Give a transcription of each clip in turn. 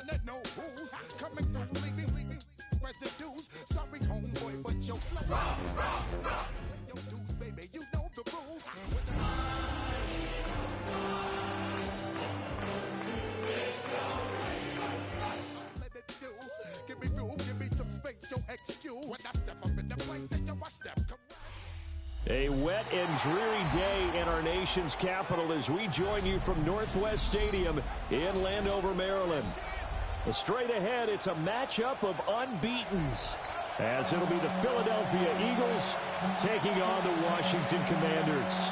wanna know who's coming through, leaving residues. Sorry, homeboy, but your flow. Your dues, baby, you know the rules. Let it do. Give me room, give me some space, your excuse. When I step up in the place, then I step correct. A wet and dreary day in our nation's capital as we join you from Northwest Stadium in Landover, Maryland. Straight ahead, it's a matchup of unbeatens, as it'll be the Philadelphia Eagles taking on the Washington Commanders.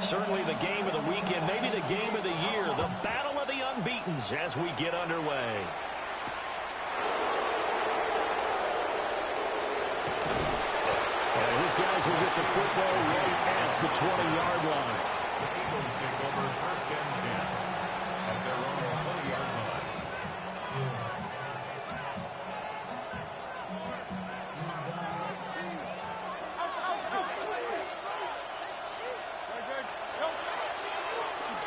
Certainly the game of the weekend, maybe the game of the year, the battle of the unbeatens as we get underway. These guys will get the football right at the 20-yard line. The Eagles take over 1st and 10 at their own 20-yard line.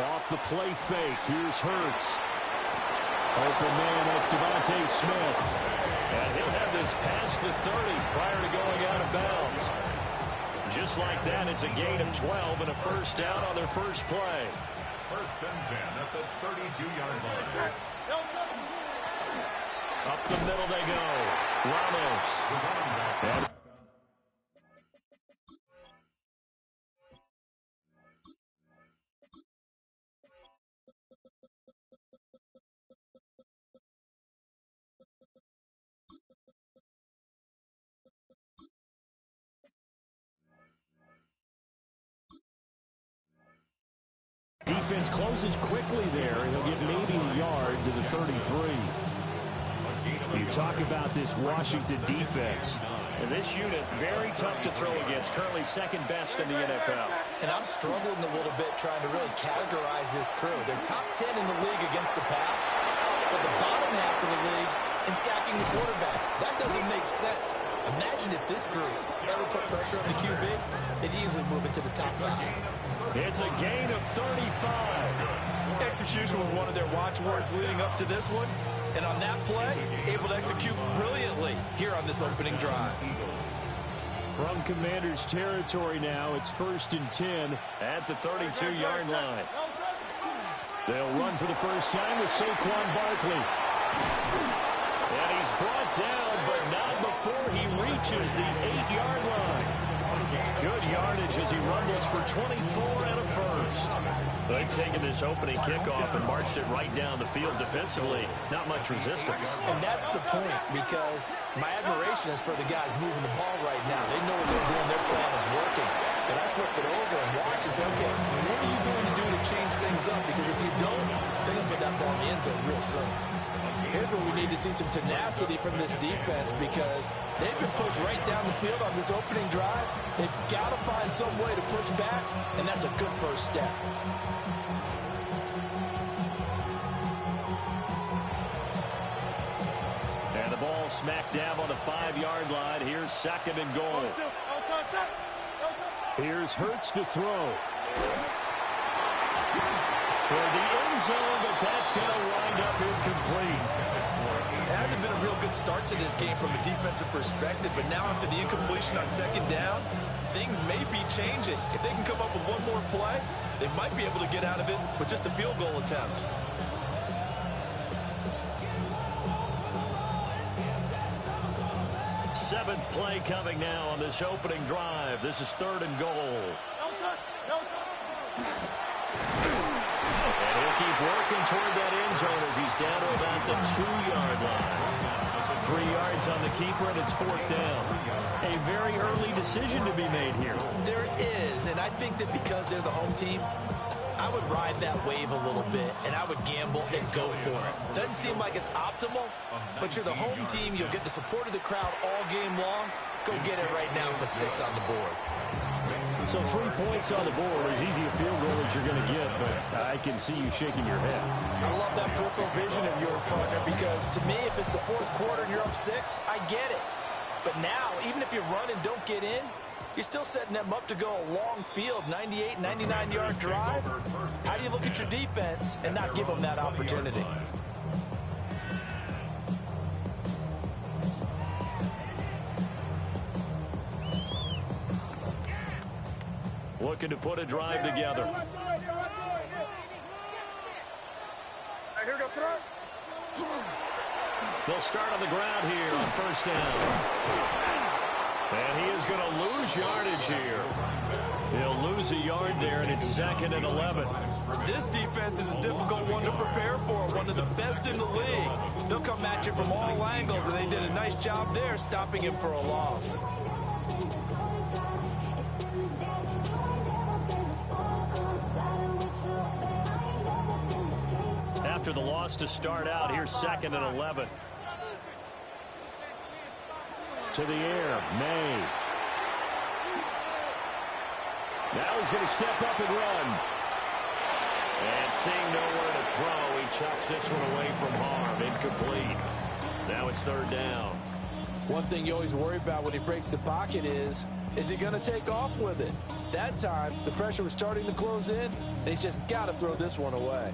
Off the play fake, here's Hurts. Open man, that's Devontae Smith. And he'll have this past the 30 prior to going out of bounds. Just like that, it's a gain of 12 and a first down on their first play. 1st and 10 at the 32-yard line. Up the middle they go. Ramos. Defense closes quickly there. He'll get maybe a yard to the 33. You talk about this Washington defense. And this unit, very tough to throw against. Currently second best in the NFL. And I'm struggling a little bit trying to really categorize this crew. They're top 10 in the league against the pass, but the bottom half of the league in sacking the quarterback. That doesn't make sense. Imagine if this group ever put pressure on the QB, they'd easily move into the top 5. It's a gain of 35. Execution was one of their watchwords leading up to this one. And on that play, able to execute brilliantly here on this opening drive. From Commanders territory now, it's 1st and 10 at the 32-yard line. They'll run for the first time with Saquon Barkley. And he's brought down, but not before he reaches the 8-yard line. Good yardage as he rumbles for 24 and a first. They've taken this opening kickoff and marched it right down the field defensively. Not much resistance. And that's the point, because my admiration is for the guys moving the ball right now. They know what they're doing. Their plan is working. But I flip it over and watch and say, okay, what are you going to do to change things up? Because if you don't, they're going to put that ball in the end zone real soon. Here's where we need to see some tenacity from this defense, because they've been pushed right down the field on this opening drive. They've got to find some way to push back, and that's a good first step. And the ball smack dab on the 5-yard line. Here's 2nd and goal. Here's Hurts to throw. Toward the end zone, but that's going to wind up incomplete. It hasn't been a real good start to this game from a defensive perspective, but now after the incompletion on 2nd down, things may be changing. If they can come up with one more play, they might be able to get out of it with just a field goal attempt. Seventh play coming now on this opening drive. This is 3rd and goal. And he'll keep working toward that end zone as he's down to about the 2-yard line. 3 yards on the keeper, and it's 4th down. A very early decision to be made here. There is, and I think that because they're the home team, I would ride that wave a little bit, and I would gamble and go for it. Doesn't seem like it's optimal, but you're the home team. You'll get the support of the crowd all game long. Go get it right now and put 6 on the board. So 3 points on the board, as easy a field goal as you're going to get, but I can see you shaking your head. I love that peripheral vision of yours, partner, because to me, if it's the 4th quarter and you're up 6, I get it. But now, even if you run and don't get in, You're still setting them up to go a long field, 98, 99-yard drive. How do you look at your defense and not give them that opportunity? Looking to put a drive together. They'll start on the ground here on first down. And he is going to lose yardage here. He'll lose a yard there, and it's 2nd and 11. This defense is a difficult one to prepare for, one of the best in the league. They'll come at you from all angles, and they did a nice job there stopping him for a loss. After the loss to start out, here's 2nd and 11. To the air, May. Now he's going to step up and run. And seeing nowhere to throw, he chucks this one away from harm. Incomplete. Now it's 3rd down. One thing you always worry about when he breaks the pocket is he going to take off with it? That time, the pressure was starting to close in, and he's just got to throw this one away.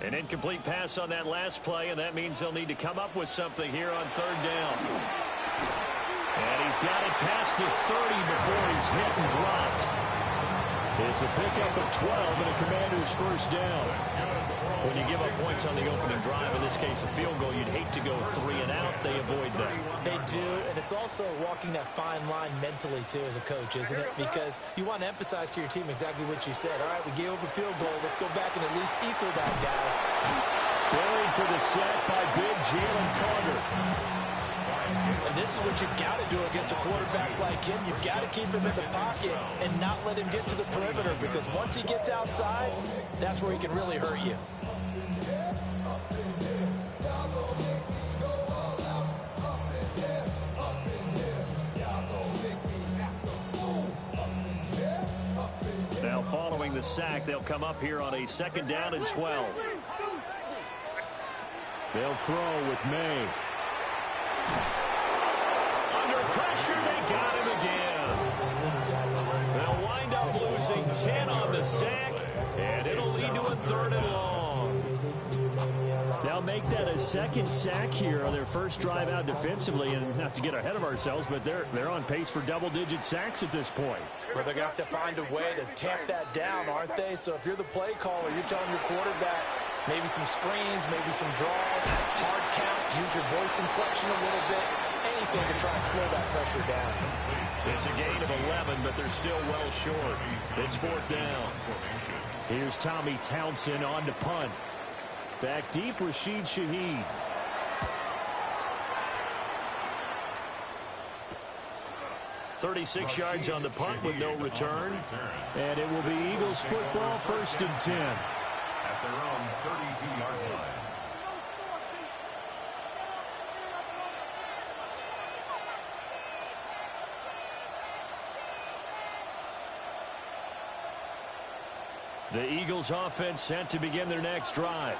An incomplete pass on that last play, and that means they'll need to come up with something here on 3rd down. And he's got it past the 30 before he's hit and dropped. It's a pickup of 12 and a Commander's first down. When you give up points on the opening drive, in this case a field goal, you'd hate to go 3 and out. They avoid that. They do, and it's also walking that fine line mentally, too, as a coach, isn't it? Because you want to emphasize to your team exactly what you said. All right, we gave up a field goal. Let's go back and at least equal that, guys. Buried for the sack by big Jalen Carter. And this is what you've got to do against a quarterback like him. You've got to keep him in the pocket and not let him get to the perimeter, because once he gets outside, that's where he can really hurt you. Now following the sack, they'll come up here on a 2nd down and 12. They'll throw with May. Under pressure, they got him again. They'll wind up losing 10 on the sack, and it'll lead to a 3rd and long. They'll make that a 2nd sack here on their first drive out defensively, and not to get ahead of ourselves, but they're on pace for double-digit sacks at this point. Well, they're going to have to find a way to tamp that down, aren't they? So if you're the play caller, you're telling your quarterback maybe some screens, maybe some draws, hard count, use your voice inflection a little bit, anything to try and slow that pressure down. It's a gain of 11, but they're still well short. It's 4th down. Here's Tommy Townsend on to punt. Back deep, Rashid Shaheed. .36 yards on the punt with no return. And it will be Eagles football, 1st and 10. At their own 32-yard line. The Eagles offense set to begin their next drive.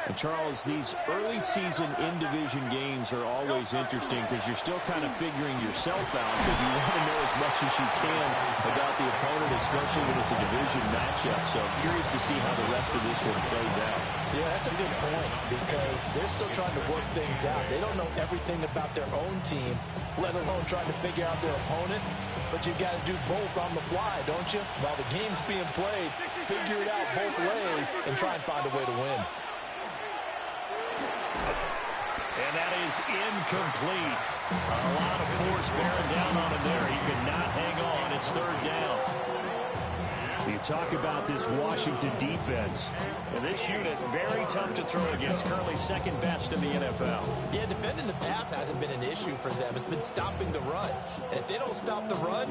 And Charles, these early season in-division games are always interesting because you're still kind of figuring yourself out, but you want to know as much as you can about the opponent, especially when it's a division matchup. So I'm curious to see how the rest of this one plays out. Yeah, that's a good point, because they're still trying to work things out. They don't know everything about their own team, let alone trying to figure out their opponent. But you've got to do both on the fly, don't you? While the game's being played, figure it out both ways and try and find a way to win. And that is incomplete. A lot of force bearing down on him there. He could not hang on. It's 3rd down. You talk about this Washington defense. And this unit, very tough to throw against. Currently 2nd best in the NFL. Yeah, defending the pass hasn't been an issue for them. It's been stopping the run. And if they don't stop the run,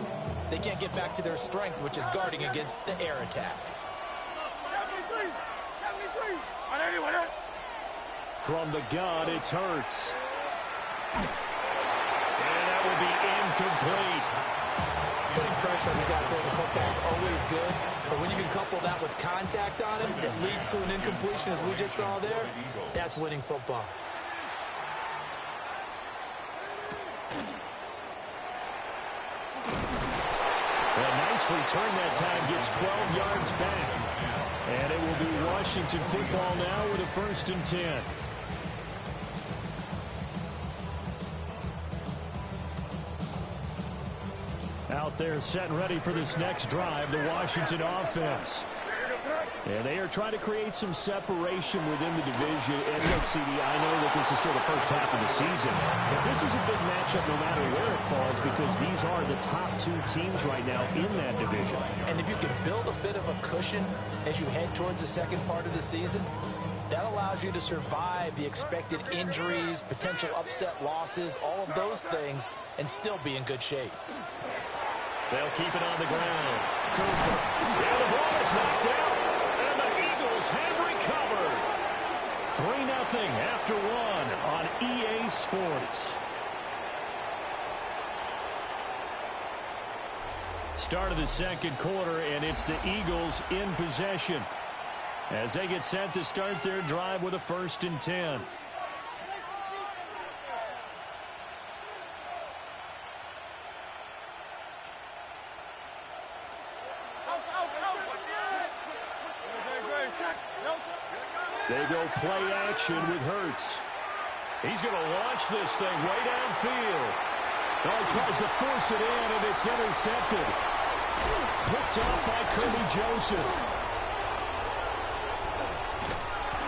they can't get back to their strength, which is guarding against the air attack. From the gun, it's Hurts. And that will be incomplete. Putting pressure on the guy throwing the football is always good, but when you can couple that with contact on him that leads to an incompletion, as we just saw there, that's winning football. return that time, gets 12 yards back. And it will be Washington football now with a 1st and 10. Out there set and ready for this next drive, the Washington offense. And they are trying to create some separation within the division. And look, CD, I know that this is still the first half of the season, but this is a big matchup no matter where it falls because these are the top 2 teams right now in that division. And if you can build a bit of a cushion as you head towards the second part of the season, that allows you to survive the expected injuries, potential upset losses, all of those things, and still be in good shape. They'll keep it on the ground. Cooper. Yeah, the ball is knocked out. And the Eagles have recovered. 3-0 after 1 on EA Sports. Start of the second quarter, and it's the Eagles in possession as they get set to start their drive with a 1st and 10. They go play action with Hurts. He's going to launch this thing way downfield. Oh, he tries to force it in, and it's intercepted. Picked off by Kirby Joseph.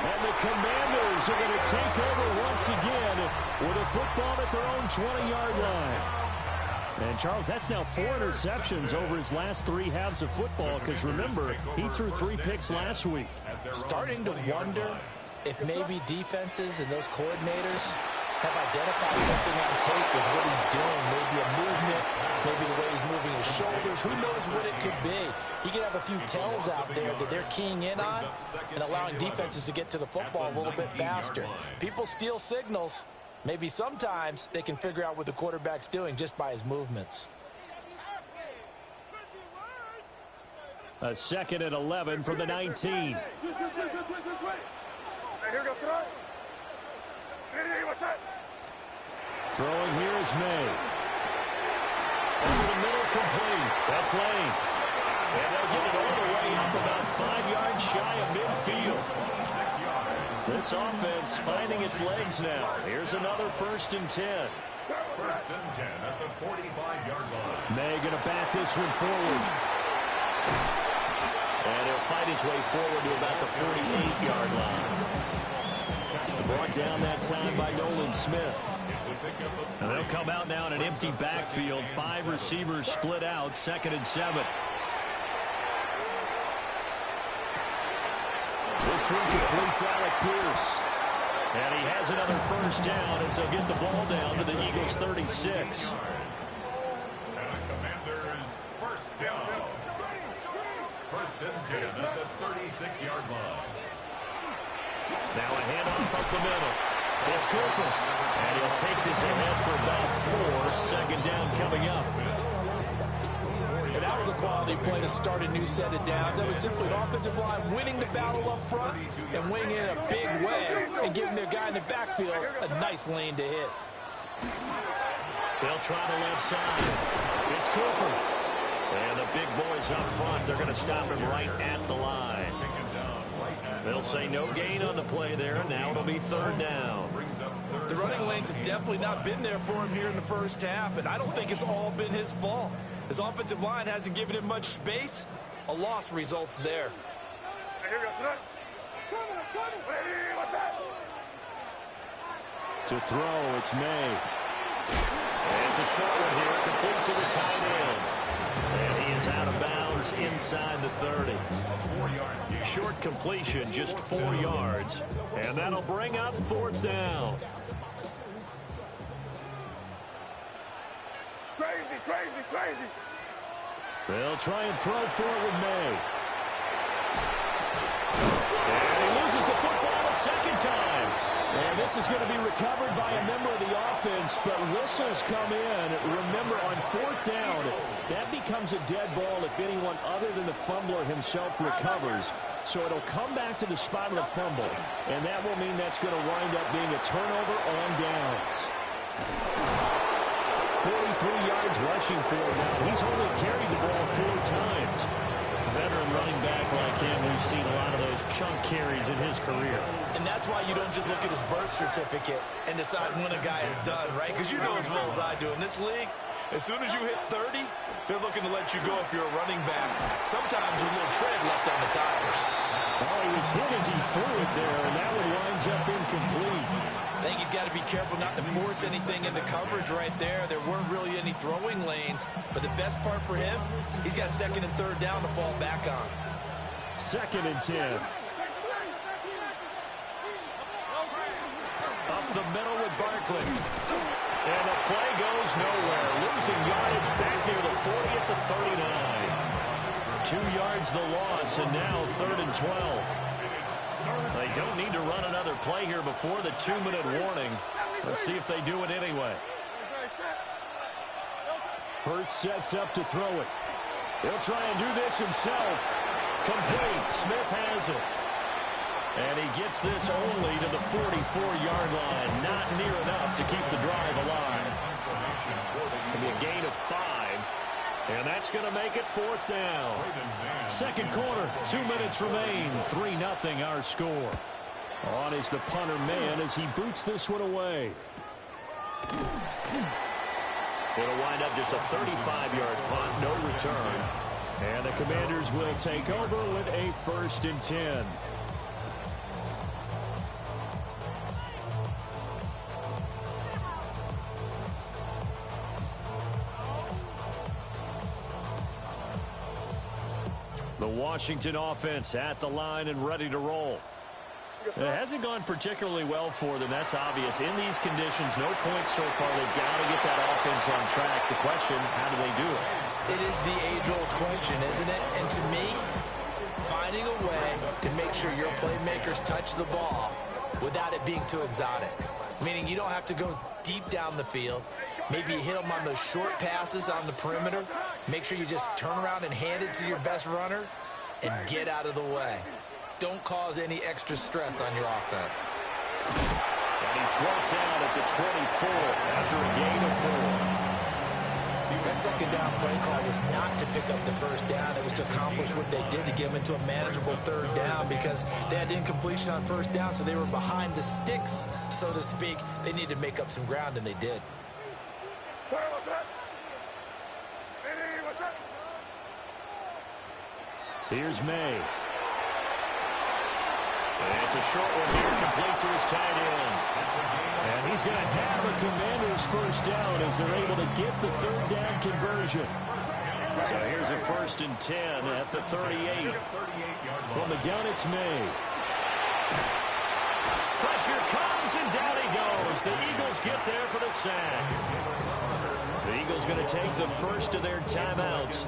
And the Commanders are going to take over once again with a football at their own 20-yard line. And, Charles, that's now 4 interceptions over his last 3 halves of football because, remember, he threw 3 picks last week. Starting to wonder if maybe defenses and those coordinators have identified something on tape with what he's doing. Maybe a movement, maybe the way he's moving his shoulders. Who knows what it could be? He could have a few tells out there that they're keying in on and allowing defenses to get to the football a little bit faster. People steal signals. Maybe sometimes they can figure out what the quarterback's doing just by his movements. A 2nd and 11 from the 19. Throwing here is May. Over the middle, complete. That's Lane. And they'll get it all the way up about 5 yards shy of midfield. This offense finding its legs now. Here's another 1st and 10. 1st and 10 at the 45-yard line. May going to bat this one forward. And he'll fight his way forward to about the 48-yard line. Brought down that time by Nolan Smith. And they'll come out now in an empty backfield. 5 receivers split out. 2nd and 7. This one completes Alec Pierce. And he has another 1st down as they'll get the ball down to the Eagles' 36. And the Commanders' 1st down. 1st and 10 at the 36-yard line. Now a handoff up the middle. It's Cooper. And he'll take this ahead for about 4. 2nd down coming up. And that was a quality play to start a new set of downs. That was simply an offensive line winning the battle up front and winning it in a big way and giving their guy in the backfield a nice lane to hit. They'll try the left side. It's Cooper. And the big boys up front, they're going to stop him right at the line. They'll say no gain on the play there, and now it'll be 3rd down. The running lanes have definitely not been there for him here in the first half, and I don't think it's all been his fault. His offensive line hasn't given him much space. A loss results there. To throw, it's May. And it's a short one here, complete to the tight end. And he is out of bounds inside the 30. Short completion, just 4 yards. And that'll bring up 4th down. Crazy. They'll try and throw for it with May. And he loses the football a 2nd time. And this is going to be recovered by a member of the offense, but whistles come in. Remember, on 4th down, that becomes a dead ball if anyone other than the fumbler himself recovers. So it'll come back to the spot of the fumble, and that will mean that's going to wind up being a turnover on downs. 43 yards rushing for him now. He's only carried the ball 4 times. Veteran running back like him, we've seen a lot of those chunk carries in his career. And that's why you don't just look at his birth certificate and decide when a guy is done, right? Because you know as well as I do, in this league, as soon as you hit 30, they're looking to let you go if you're a running back. Sometimes with a little tread left on the tires. Oh, he was hit as he threw it there, and that one winds up incomplete. I think he's got to be careful not to force anything into coverage right there. There weren't really any throwing lanes, but the best part for him, he's got 2nd and 3rd down to fall back on. 2nd and 10. Up the middle with Barkley. And the play goes nowhere. Losing yardage back near the 40 at the 39. 2 yards the loss, and now 3rd and 12. They don't need to run another play here before the 2-minute warning. Let's see if they do it anyway. Hurts sets up to throw it. He'll try and do this himself. Complete. Smith has it. And he gets this only to the 44-yard line. Not near enough to keep the drive alive. It'll be a gain of 5. And that's going to make it 4th down. 2nd quarter, 2 minutes remain. 3-0 our score. On is the punter man as he boots this one away. It'll wind up just a 35-yard punt, no return. And the Commanders will take over with a 1st and 10. The Washington offense at the line and ready to roll. It hasn't gone particularly well for them. That's obvious. In these conditions, no points so far. They've got to get that offense on track. The question, how do they do it? It is the age-old question, isn't it? And to me, finding a way to make sure your playmakers touch the ball without it being too exotic. Meaning you don't have to go deep down the field. Maybe you hit them on those short passes on the perimeter. Make sure you just turn around and hand it to your best runner and get out of the way. Don't cause any extra stress on your offense. And he's brought down at the 24 after a gain of 4. That 2nd down play call was not to pick up the 1st down. It was to accomplish what they did to get them into a manageable 3rd down because they had incompletion on 1st down, so they were behind the sticks, so to speak. They needed to make up some ground, and they did. Here's May. And it's a short one here, complete to his tight end. And he's going to have a Commanders 1st down as they're able to get the 3rd down conversion. So here's a 1st and 10 at the 38. From the gun, it's May. Pressure comes, and down he goes. The Eagles get there for the sack. The Eagles going to take the first of their timeouts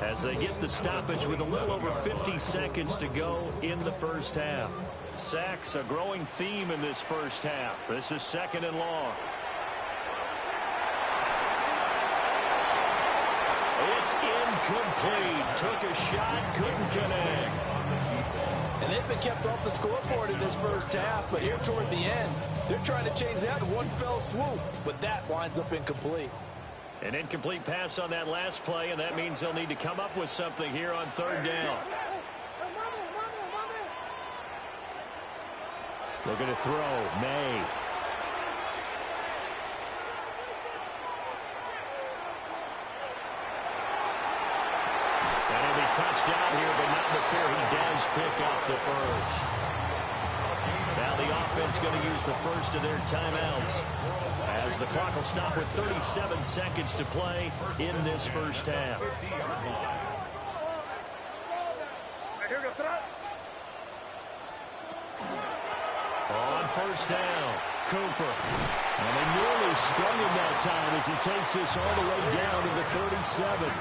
as they get the stoppage with a little over 50 seconds to go in the 1st half. Sacks, a growing theme in this 1st half. This is 2nd and long. It's incomplete. Took a shot, couldn't connect. And they've been kept off the scoreboard in this 1st half, but here toward the end, they're trying to change that in one fell swoop, but that winds up incomplete. An incomplete pass on that last play, and that means they'll need to come up with something here on 3rd down. Looking to throw, May. And he'll be touched down here, but not before he does pick up the 1st. Now the offense going to use the 1st of their timeouts as the clock will stop with 37 seconds to play in this 1st half. On 1st down, Cooper. And they nearly sprung him that time as he takes this all the way down to the 37.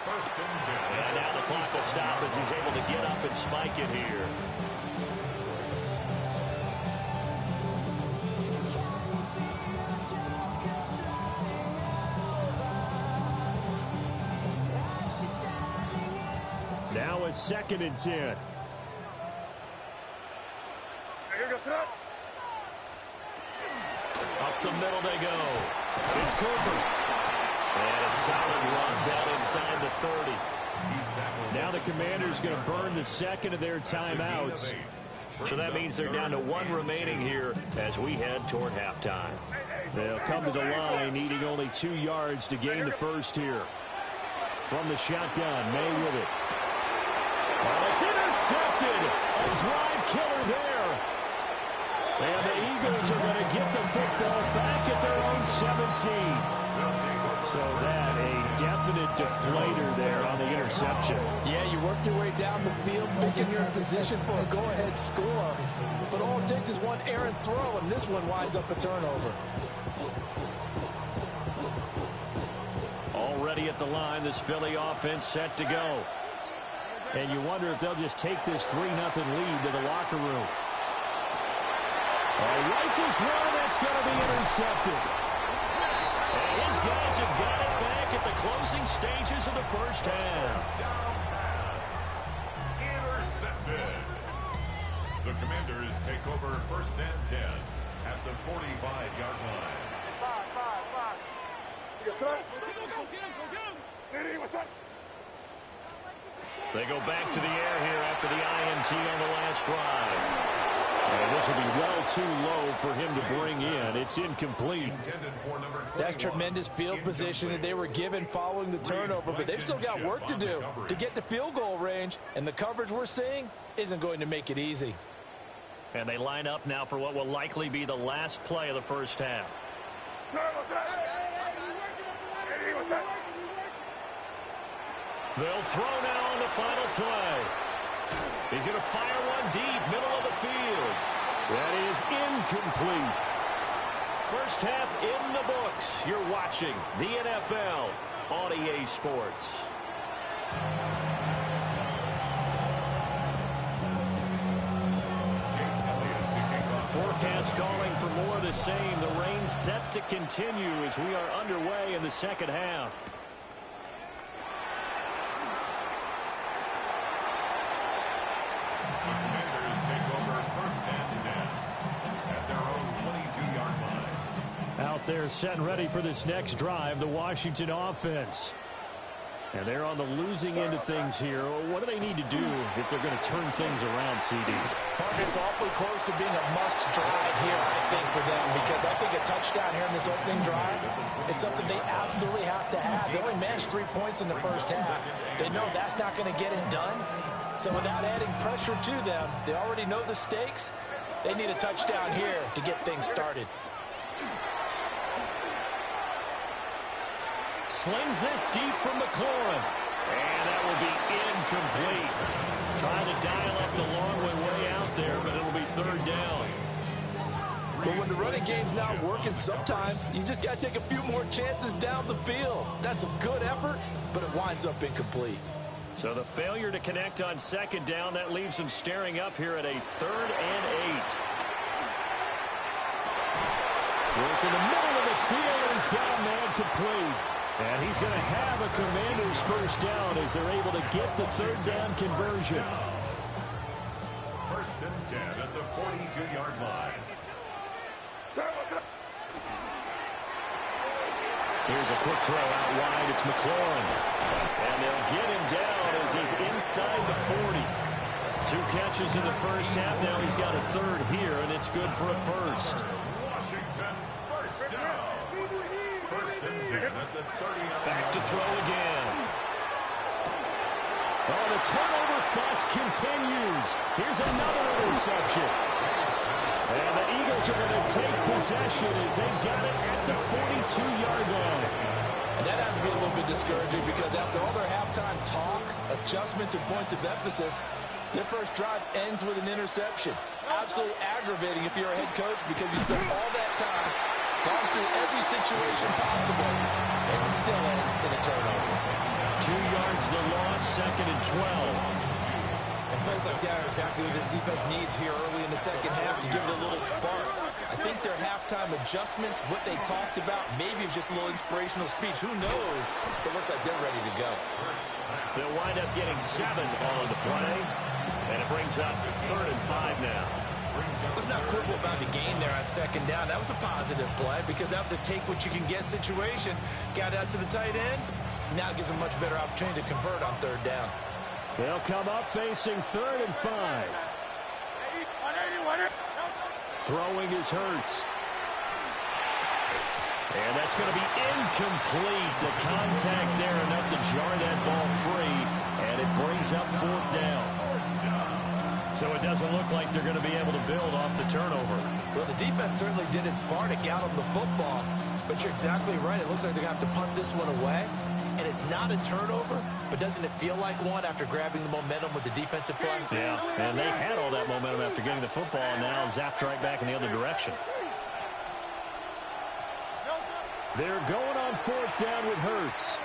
And now the clock will stop as he's able to get up and spike it here. Now a 2nd and 10. the middle they go. It's Cooper. And a solid run down inside the 30. Now the Commanders going to burn the second of their timeouts. So that means they're down to one remaining here as we head toward halftime. They'll come to the line, needing only 2 yards to gain the first here. From the shotgun, May with it. Well, it's intercepted. A drive killer there. And the Eagles are going to get the football back at their own 17. So that a definite deflator there on the interception. Yeah, you work your way down the field thinking you're in position for a go-ahead score. But all it takes is one errant throw, and this one winds up a turnover. Already at the line, this Philly offense set to go. And you wonder if they'll just take this 3-0 lead to the locker room. Rifles one, that's going to be intercepted. And his guys have got it back at the closing stages of the first half. Intercepted. The Commanders take over 1st and 10 at the 45-yard line. They go back to the air here after the INT on the last drive. And this will be well too low for him to bring in. It's incomplete. That's tremendous field position that they were given following the turnover, but they've still got work to do to get to field goal range, and the coverage we're seeing isn't going to make it easy. And they line up now for what will likely be the last play of the first half. They'll throw now on the final play. He's going to fire one deep, middle of the field. That is incomplete. First half in the books. You're watching the NFL on EA Sports. Forecast calling for more of the same. The rain set to continue as we are underway in the second half. Out there set and ready for this next drive, the Washington offense. And they're on the losing end of things here. What do they need to do if they're going to turn things around, CD? It's awfully close to being a must drive here, I think, for them, because I think a touchdown here in this opening drive is something they absolutely have to have. They only managed 3 points in the first half. They know that's not going to get it done. So without adding pressure to them, they already know the stakes. They need a touchdown here to get things started. Slings this deep from McLaurin. And that will be incomplete. Trying to dial up the long way out there, but it'll be third down. But when the running game's not working, sometimes you just got to take a few more chances down the field. That's a good effort, but it winds up incomplete. So the failure to connect on second down, that leaves him staring up here at a 3rd and 8. Work in the middle of the field, and he's got a man complete. And he's going to have a Commanders first down as they're able to get the third down conversion. 1st and 10 at the 42-yard line. Here's a quick throw out wide. It's McLaurin. And they'll get him down as he's inside the 40. 2 catches in the first half. Now he's got a third here, and it's good for a first. Washington, first down. 1st and 10 at the 30. Back to throw again. Oh, the turnover fuss continues. Here's another interception. And the Eagles are going to take possession as they've got it at the 42-yard line. And that has to be a little bit discouraging because after all their halftime talk, adjustments, and points of emphasis, their first drive ends with an interception. Absolutely aggravating if you're a head coach because you spent all that time, gone through every situation possible, and it still ends in a turnover. 2 yards the loss, 2nd and 12. And plays like that are exactly what this defense needs here early in the second half to give it a little spark. I think their halftime adjustments, what they talked about, maybe it was just a little inspirational speech. Who knows? It looks like they're ready to go. They'll wind up getting 7 on the play. And it brings up 3rd and 5 now. Let's not quibble about the gain there on second down. That was a positive play because that was a take-what-you-can-get situation. Got out to the tight end. Now it gives them a much better opportunity to convert on third down. They'll come up facing 3rd and 5. Throwing is Hurts. And that's going to be incomplete. The contact there enough to jar that ball free. And it brings up 4th down. So it doesn't look like they're going to be able to build off the turnover. Well, the defense certainly did its part to got them the football. But you're exactly right. It looks like they're going to have to punt this one away. And it's not a turnover, but doesn't it feel like one after grabbing the momentum with the defensive play? Yeah, and they had all that momentum after getting the football, and now zapped right back in the other direction. They're going on 4th down with Hurts.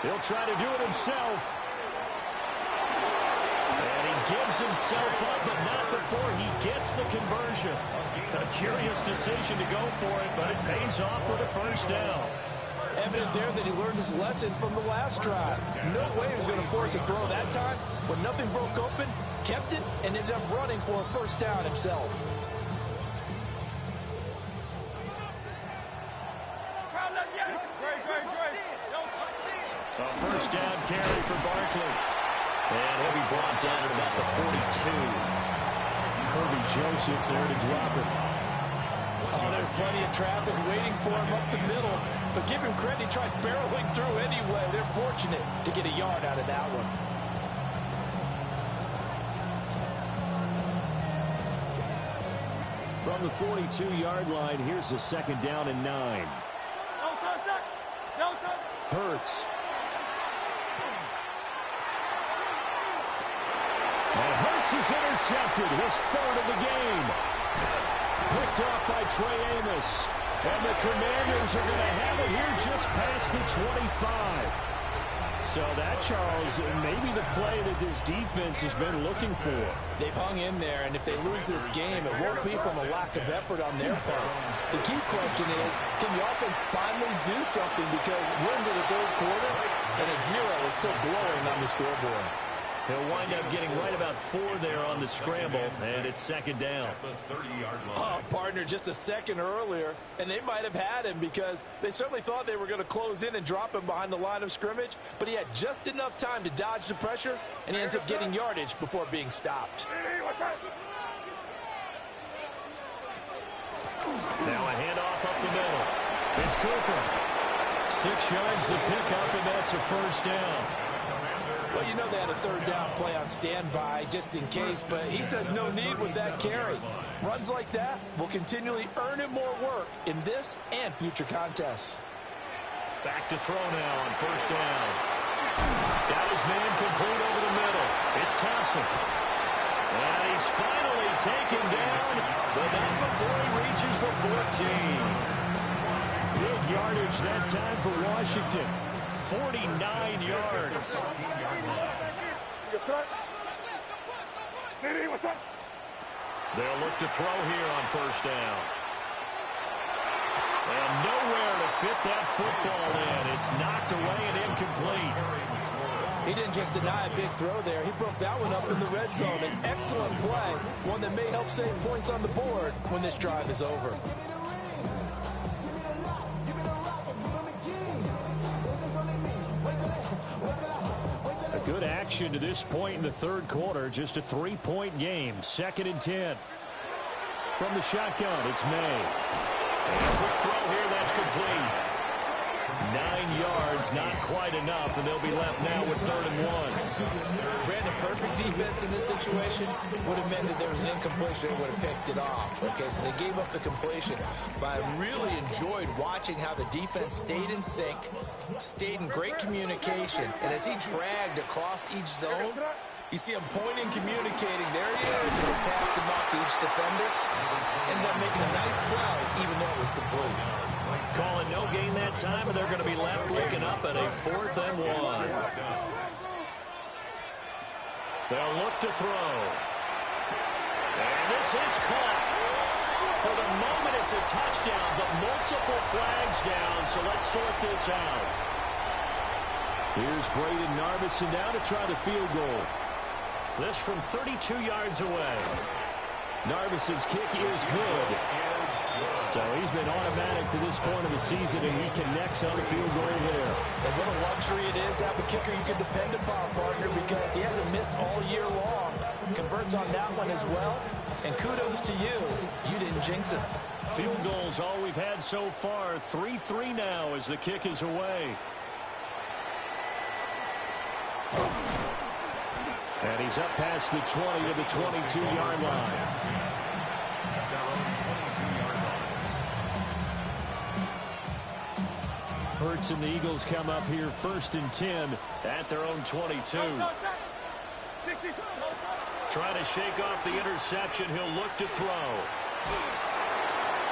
He'll try to do it himself. And he gives himself up, but not before he gets the conversion. A curious decision to go for it, but it pays off with a 1st down. Evident there that he learned his lesson from the last drive. No way he was going to force a throw that time. When nothing broke open, kept it, and ended up running for a 1st down himself. A 1st down carry for Barkley. And he'll be brought down at about the 42. Kirby Joseph there to drop it. Oh, there's plenty of traffic waiting for him up the middle. But give him credit, he tried barreling through anyway. They're fortunate to get a yard out of that one. From the 42-yard line, here's the 2nd down and 9. Hurts. And Hurts is intercepted, his 3rd of the game. Picked off by Trey Amos. And the Commanders are going to have it here just past the 25. So that, Charles, may be the play that this defense has been looking for. They've hung in there, and if they lose this game, it won't be from a lack of effort on their part. The key question is, can the offense finally do something? Because we're into the 3rd quarter, and a 0 is still glowing on the scoreboard. He'll wind up getting right about 4 there on the scramble, and it's 2nd down. Oh, partner, just a second earlier, and they might have had him because they certainly thought they were going to close in and drop him behind the line of scrimmage, but he had just enough time to dodge the pressure, and he ends up getting yardage before being stopped. Now a handoff up the middle. It's Cooper. 6 yards the pickup, and that's a 1st down. Well, you know they had a 3rd down play on standby just in case, but he says no need with that carry. Runs like that will continually earn him more work in this and future contests. Back to throw now on 1st down. Got his man complete over the middle. It's Thompson. And he's finally taken down, but not before he reaches the 14. Big yardage that time for Washington. 49 yards. They'll look to throw here on 1st down. And nowhere to fit that football in. It's knocked away and incomplete. He didn't just deny a big throw there. He broke that one up in the red zone. An excellent play. One that may help save points on the board when this drive is over. Good action to this point in the 3rd quarter. Just a 3-point game. 2nd and 10. From the shotgun, it's May. And a quick throw here, that's complete. 9 yards, not quite enough, and they'll be left now with 3rd and 1. Brandon, perfect defense in this situation would have meant that there was an incompletion. They would have picked it off. Okay, so they gave up the completion. But I really enjoyed watching how the defense stayed in sync, stayed in great communication. And as he dragged across each zone, you see him pointing, communicating. There he is, and he passed him off to each defender. Ended up making a nice play, even though it was complete. Calling no gain that time, and they're going to be left looking up at a 4th and 1. They'll look to throw. And this is caught. For the moment, it's a touchdown, but multiple flags down, so let's sort this out. Here's Braden Narbison now to try the field goal. This from 32 yards away. Narvis's kick is good. So he's been automatic to this point of the season, and he connects on a field goal there. And what a luxury it is to have a kicker you can depend upon, partner, because he hasn't missed all year long. Converts on that one as well. And kudos to you. You didn't jinx it. Field goals all we've had so far. 3-3 now as the kick is away. And he's up past the 20 to the 22-yard line. Hurts and the Eagles come up here 1st and 10 at their own 22. Trying to shake off the interception. He'll look to throw.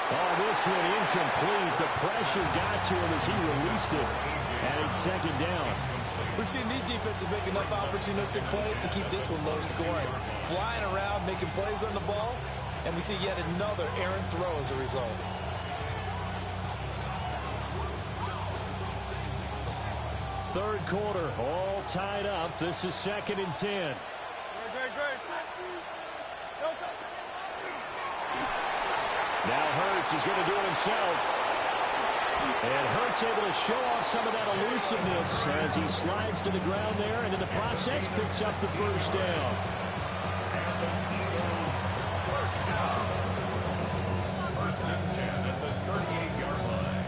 Oh, this one incomplete. The pressure got to him as he released it. And it's 2nd down. We've seen these defenses make enough opportunistic plays to keep this one low scoring. Flying around, making plays on the ball, and we see yet another errant throw as a result. Third quarter, all tied up. This is 2nd and 10. Now Hurts is going to do it himself. And Hurts able to show off some of that elusiveness as he slides to the ground there, and in the process picks up the 1st down. First and 10 at the 38-yard line.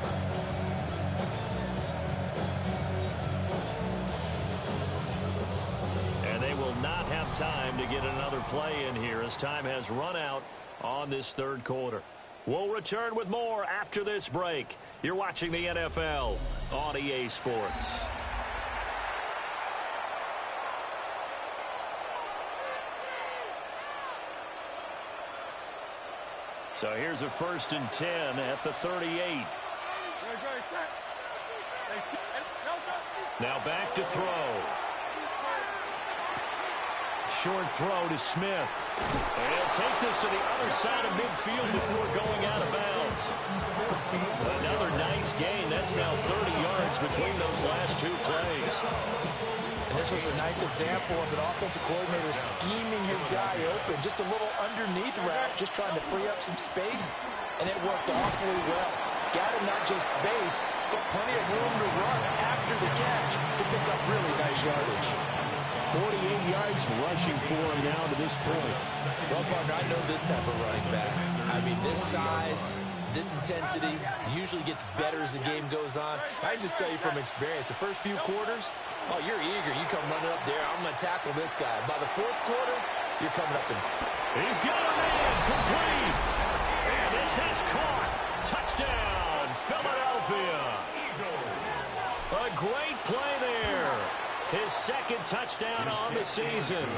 And they will not have time to get another play in here as time has run out on this 3rd quarter. We'll return with more after this break. You're watching the NFL on EA Sports. So here's a 1st and 10 at the 38. Now back to throw. Short throw to Smith. And he'll take this to the other side of midfield before going out of bounds. Another nice gain. That's now 30 yards between those last 2 plays. And this was a nice example of an offensive coordinator scheming his guy open. Just a little underneath route, just trying to free up some space, and it worked awfully well. Got him not just space, but plenty of room to run after the catch to pick up really nice yardage. 48 yards rushing for him now to this point. Well, partner, I know this type of running back. I mean, this size, this intensity usually gets better as the game goes on. I can just tell you from experience, the first few quarters, oh, you're eager. You come running up there. I'm going to tackle this guy. By the 4th quarter, you're coming up and... He's got a man complete. And this has caught. Touchdown, Philadelphia. A great play there. His 2nd touchdown on the season.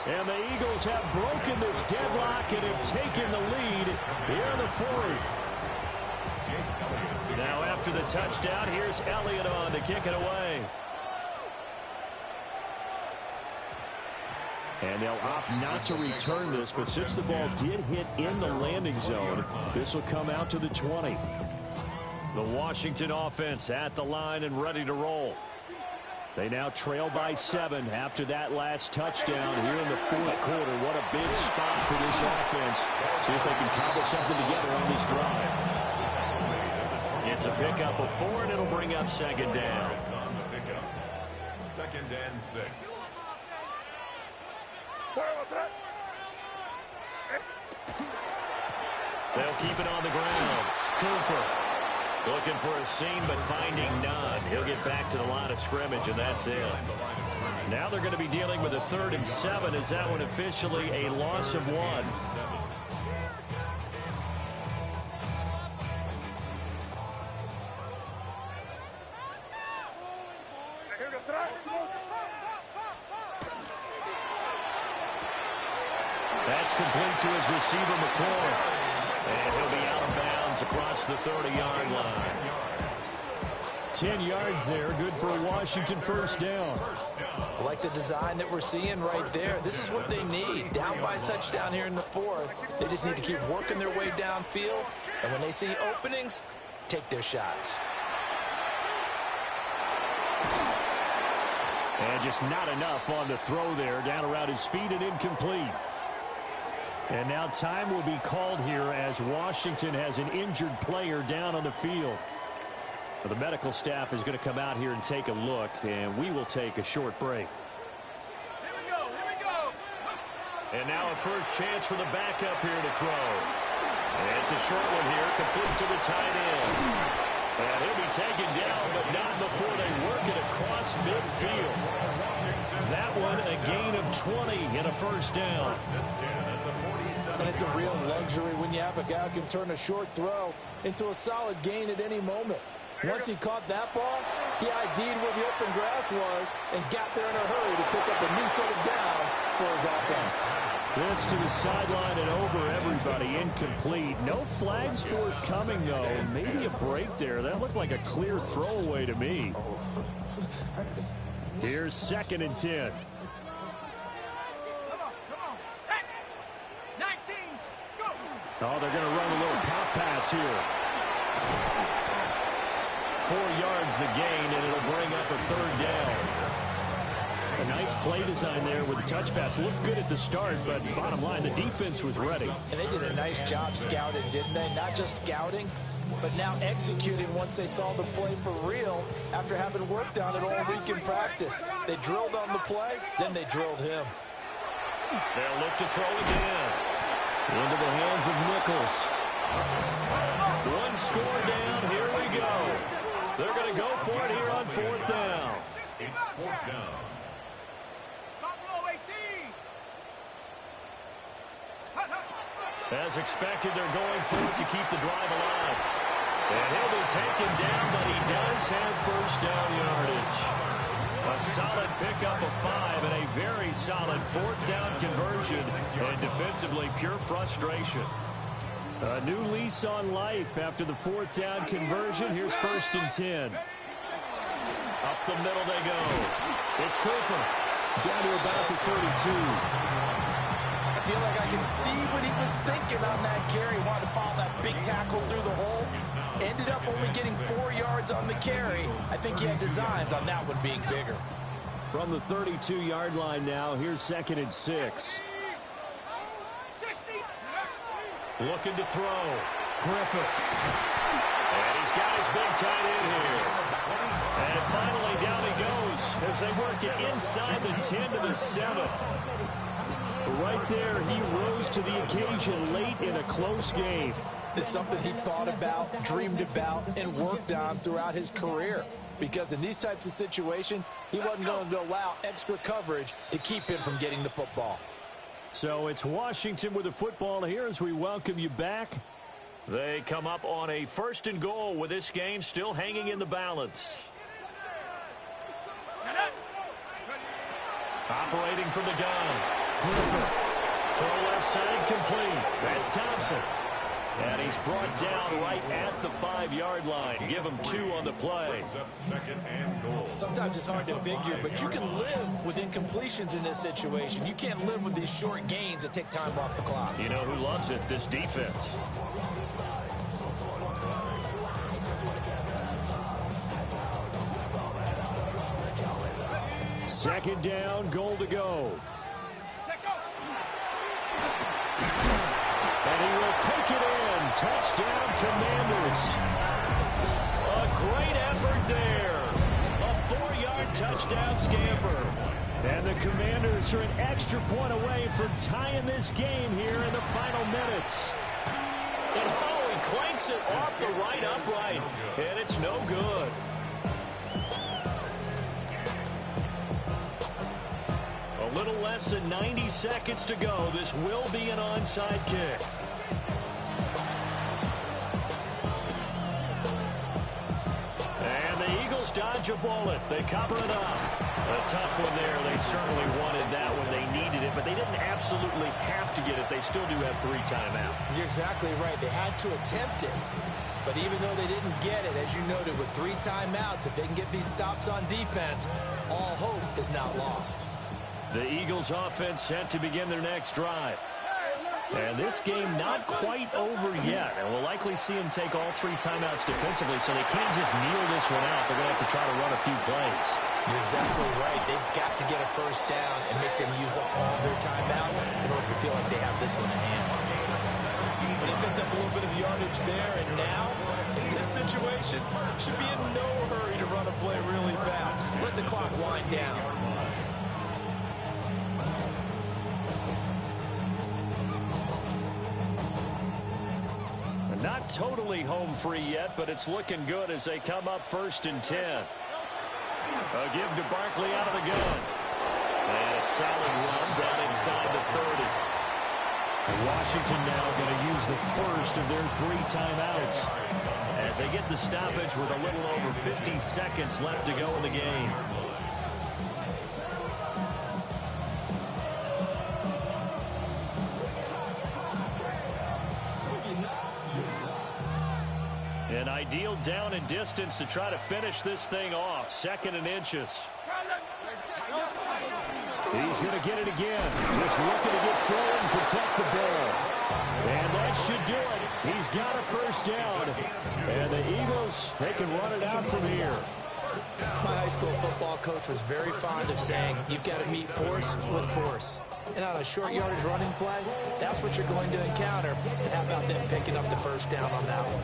And the Eagles have broken this deadlock and have taken the lead here in the 4th. Now after the touchdown, here's Elliott on to kick it away. And they'll opt not to return this, but since the ball did hit in the landing zone, this will come out to the 20. The Washington offense at the line and ready to roll. They now trail by 7 after that last touchdown here in the 4th quarter. What a big spot for this offense. See if they can cobble something together on this drive. It's a pickup of 4, and it'll bring up 2nd down. 2nd and 6. They'll keep it on the ground. Cooper looking for a seam, but finding none. He'll get back to the line of scrimmage, and that's it. Now they're going to be dealing with a 3rd and 7. Is that one officially a loss of 1? That's complete to his receiver, McCoy. And he'll be out of bounds across the 30-yard line. 10 yards there, good for a Washington 1st down. I like the design that we're seeing right there. This is what they need. Down by a touchdown here in the 4th. They just need to keep working their way downfield. And when they see openings, take their shots. And just not enough on the throw there. Down around his feet and incomplete. And now time will be called here as Washington has an injured player down on the field. The medical staff is going to come out here and take a look, and we will take a short break. Here we go. And now a first chance for the backup here to throw. And it's a short one here, complete to the tight end. And he'll be taken down, but not before they work it across midfield. That one a gain of 20 and a first down. And it's a real luxury when you have a guy who can turn a short throw into a solid gain at any moment. Once he caught that ball, he ID'd where the open grass was and got there in a hurry to pick up a new set of downs for his offense. This to the sideline and over everybody, incomplete. No flags forthcoming, though. Maybe a break there. That looked like a clear throwaway to me. Here's 2nd and 10. Come on. Set. 19. Go. Oh, they're going to run a little pop pass here. 4 yards the gain, and it'll bring up a 3rd down. A nice play design there with the touch pass. Looked good at the start, but bottom line, the defense was ready. And they did a nice job scouting, didn't they? Not just scouting, but now executing once they saw the play for real after having worked on it all week in practice. They drilled on the play, then they drilled him. They'll look to throw again. Into the hands of Nichols. One score down. Here we go. They're going to go for it here on 4th down. It's 4th down. As expected, they're going for it to keep the drive alive. And he'll be taken down, but he does have first down yardage. A solid pickup of 5 and a very solid 4th down conversion. And defensively, pure frustration. A new lease on life after the 4th down conversion. Here's 1st and 10. Up the middle they go. It's Cooper. Down to about the 32. I feel like I can see what he was thinking on that carry. He wanted to follow that big tackle through the hole. Ended up only getting 4 yards on the carry. I think he had designs on that one being bigger. From the 32-yard line now, here's 2nd and 6. Looking to throw. Griffith. And he's got his big tight end here. And finally down he goes as they work it inside the 10 to the 7. Right there, he rose to the occasion late in a close game. It's something he thought about, dreamed about, and worked on throughout his career. Because in these types of situations, he wasn't going to allow extra coverage to keep him from getting the football. So it's Washington with the football here as we welcome you back. They come up on a 1st and goal with this game still hanging in the balance. Operating from the gun. Griffith. Throw left side complete. That's Thompson. And he's brought down right at the 5-yard line. Give him 2 on the play. 2nd and goal. Sometimes it's hard to figure, but you can live with incompletions in this situation. You can't live with these short gains that take time off the clock. You know who loves it? This defense. Second down, goal to go. And he will take it in. Touchdown, Commanders. A great effort there. A 4-yard touchdown scamper. And the Commanders are an extra point away from tying this game here in the final minutes. And oh, he clanks it off the right upright. And it's no good. A little less than 90 seconds to go. This will be an onside kick. And the Eagles dodge a bullet. They cover it up. A tough one there. They certainly wanted that when they needed it, but they didn't absolutely have to get it. They still do have 3 timeouts. You're exactly right. They had to attempt it. But even though they didn't get it, as you noted, with 3 timeouts, if they can get these stops on defense, all hope is not lost. The Eagles offense set to begin their next drive. And this game not quite over yet. And we'll likely see them take all 3 timeouts defensively, so they can't just kneel this one out. They're going to have to try to run a few plays. You're exactly right. They've got to get a first down and make them use up all their timeouts in order to feel like they have this one in hand. They picked up a little bit of yardage there, and now, in this situation, should be in no hurry to run a play really fast. Let the clock wind down. Not totally home free yet, but it's looking good as they come up 1st and 10. A give to Barkley out of the gun. And a solid run down inside the 30. And Washington now going to use the first of their 3 timeouts. As they get the stoppage with a little over 50 seconds left to go in the game. An ideal down and distance to try to finish this thing off. 2nd and inches. He's going to get it again. Just looking to get forward and protect the ball. And that should do it. He's got a first down. And the Eagles, they can run it out from here. My high school football coach was very fond of saying, you've got to meet force with force. And on a short yardage running play, that's what you're going to encounter. And how about them picking up the first down on that one?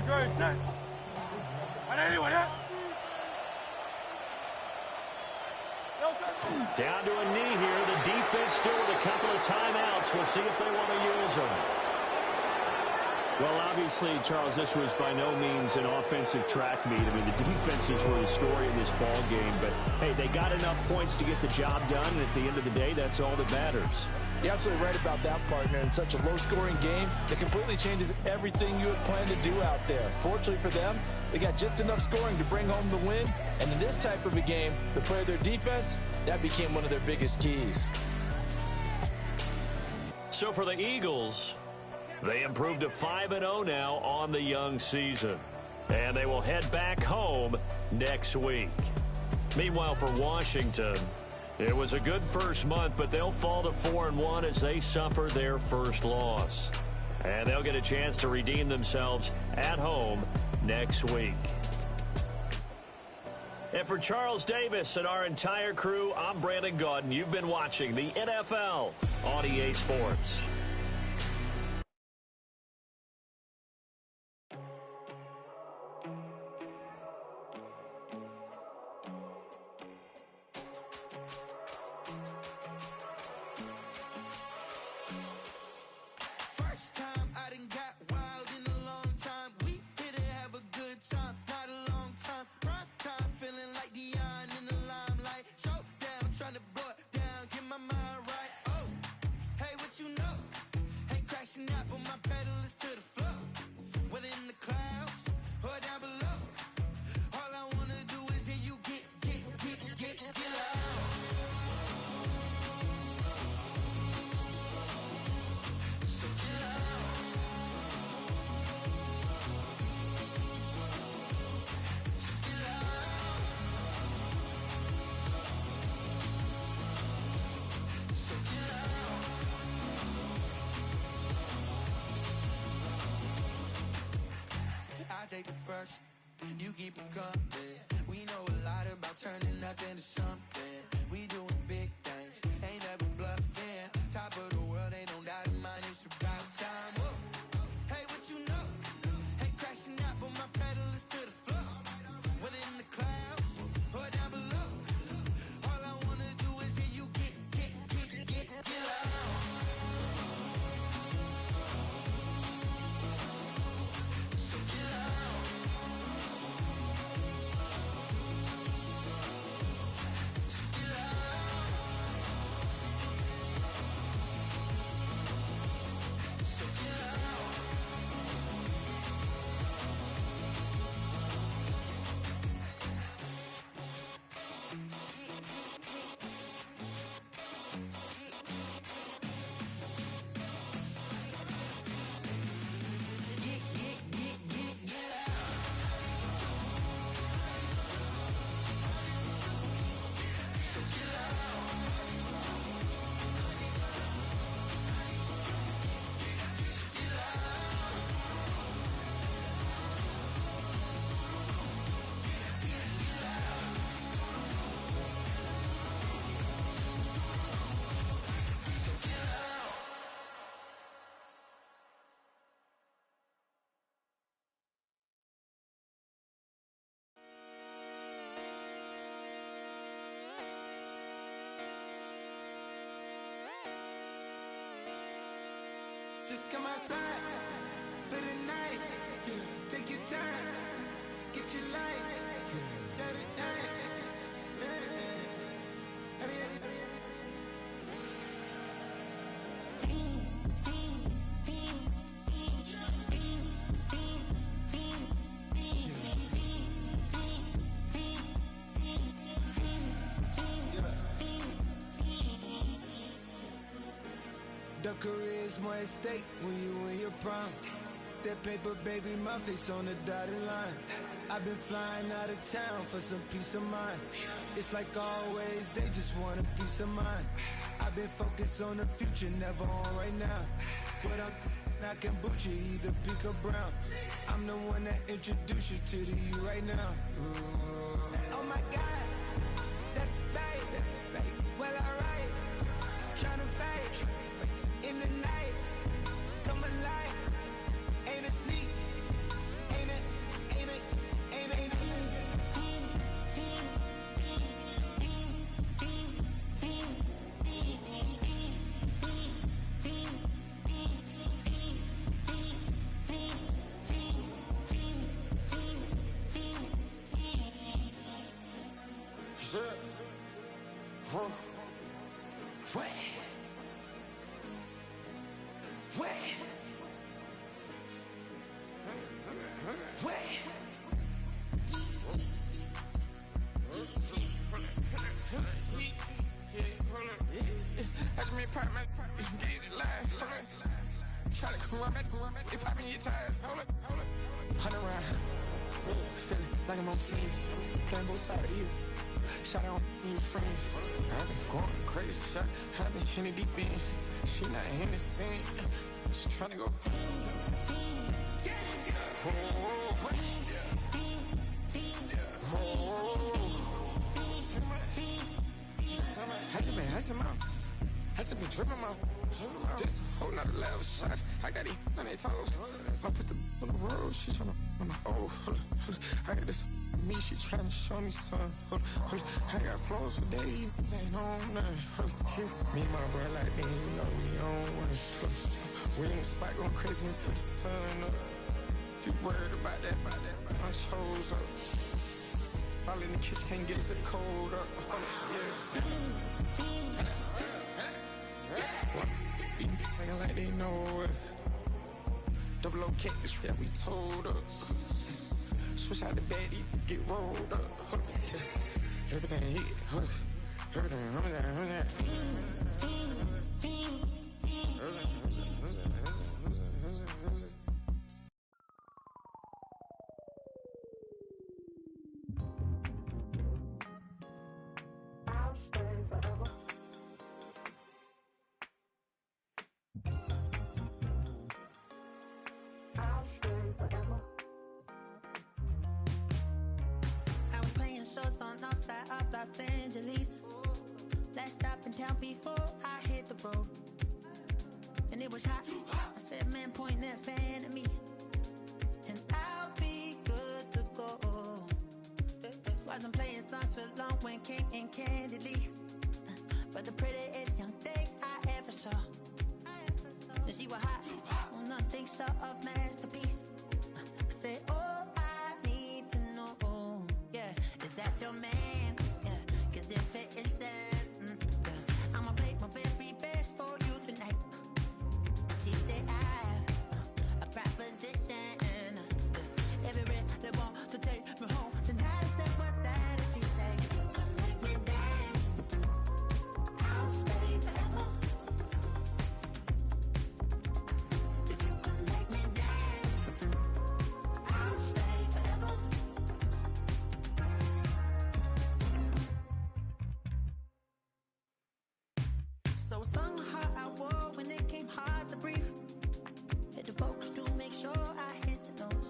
Great. Down to a knee here. The defense still with a couple of timeouts. We'll see if they want to use them. Well, obviously, Charles, this was by no means an offensive track meet. I mean, the defenses were the story in this ball game. But, hey, they got enough points to get the job done. And at the end of the day, that's all that matters. You're absolutely right about that, partner. In such a low-scoring game, it completely changes everything you had planned to do out there. Fortunately for them, they got just enough scoring to bring home the win. And in this type of a game, to play their defense, that became one of their biggest keys. So for the Eagles, they improved to 5-0 now on the young season. And they will head back home next week. Meanwhile, for Washington, it was a good first month, but they'll fall to 4-1 as they suffer their first loss. And they'll get a chance to redeem themselves at home next week. And for Charles Davis and our entire crew, I'm Brandon Gaudin. You've been watching the NFL on EA Sports. Take the first, you keep them coming. We know a lot about turning nothing to something. We doing big things, ain't never bluffing. Top of the world, ain't no doubt in mine, it's about time. Whoa. Hey, what you know? Ain't crashing out, but my pedal is to the floor. Whether in the clouds or down below, all I wanna do is hear you get loud. So get loud. Just come outside for the night. Take your time, get your light. Let it down. The career's more at stake when you in your prime. That paper, baby, my face on the dotted line. I've been flying out of town for some peace of mind. It's like always, they just want a peace of mind. I've been focused on the future, never on right now. But I can boot you either pink or brown. I'm the one that introduced you to the you right now. Oh my God, that's babe. Well, alright, tryna fade in the night. Come alive, ain't it sneak? Ain't it? Like I'm on TV, playing both sides of you. Shout out to your friends. I've been going crazy, shot. I've been in the deep end. She not in the scene. She tryna go. I just been dripping my. Just a whole nother level shot. I got it on their toes. I put the on the road. She tryna. Oh, hold up. I got this me. She tryna show me something. Hold up. I got flows for days. Ain't on nothing. Me and my bro like me. You know we on one. We in the spot going crazy until the sun up. You worried about that? I chose up. All in the kitchen can't get the cold up. Acting like they know it. Double O cactus that we told us. Switch out the baddie, get rolled up. Everything hit, everything. Los Angeles. Last stop in town before I hit the road. And it was hot. I said, man, point that fan at me. And I'll be good to go. Wasn't playing songs for long when came in candidly. But the prettiest young thing I ever saw. And she was hot. Well, nothing short of masterpiece. I said, oh, I need to know. Yeah, is that your man? Yeah, cause if it isn't, I'ma play my very best for you tonight. She said, I have a proposition. Every they want to take me home. Then I said, what's that? And she said, if you can make me dance, I'll stay forever. If you can make me dance, I'll stay forever. So I sung how I wore when it came hard to breathe. Had to focus to make sure I hit the notes.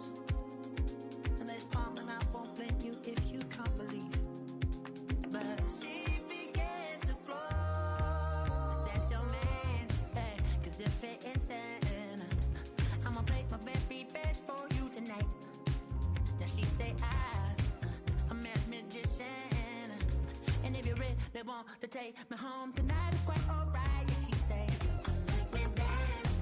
And let's palm and I won't blame you if you can't believe. But she began to flow. That's your man, hey, cause if it isn't, I'ma play my very best for you tonight. Then she say I'm a magician. And if you really want to take me home tonight, it's quite alright. Yeah, she say, if you can make me dance,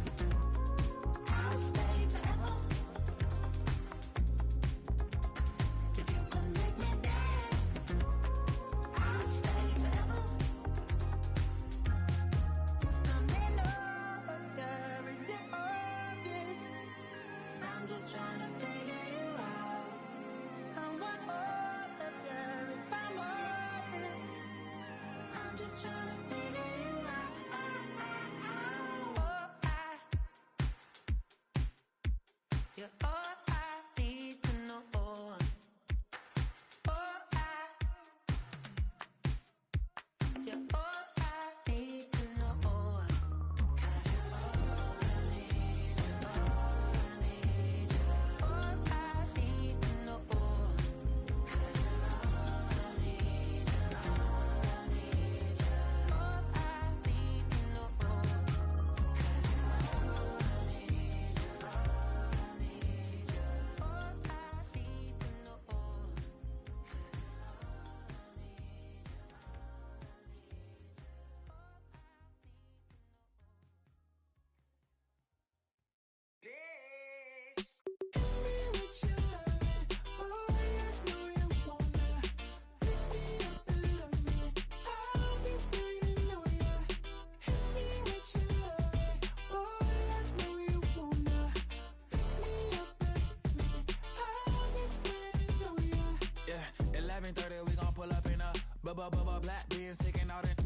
Black beans taking all that.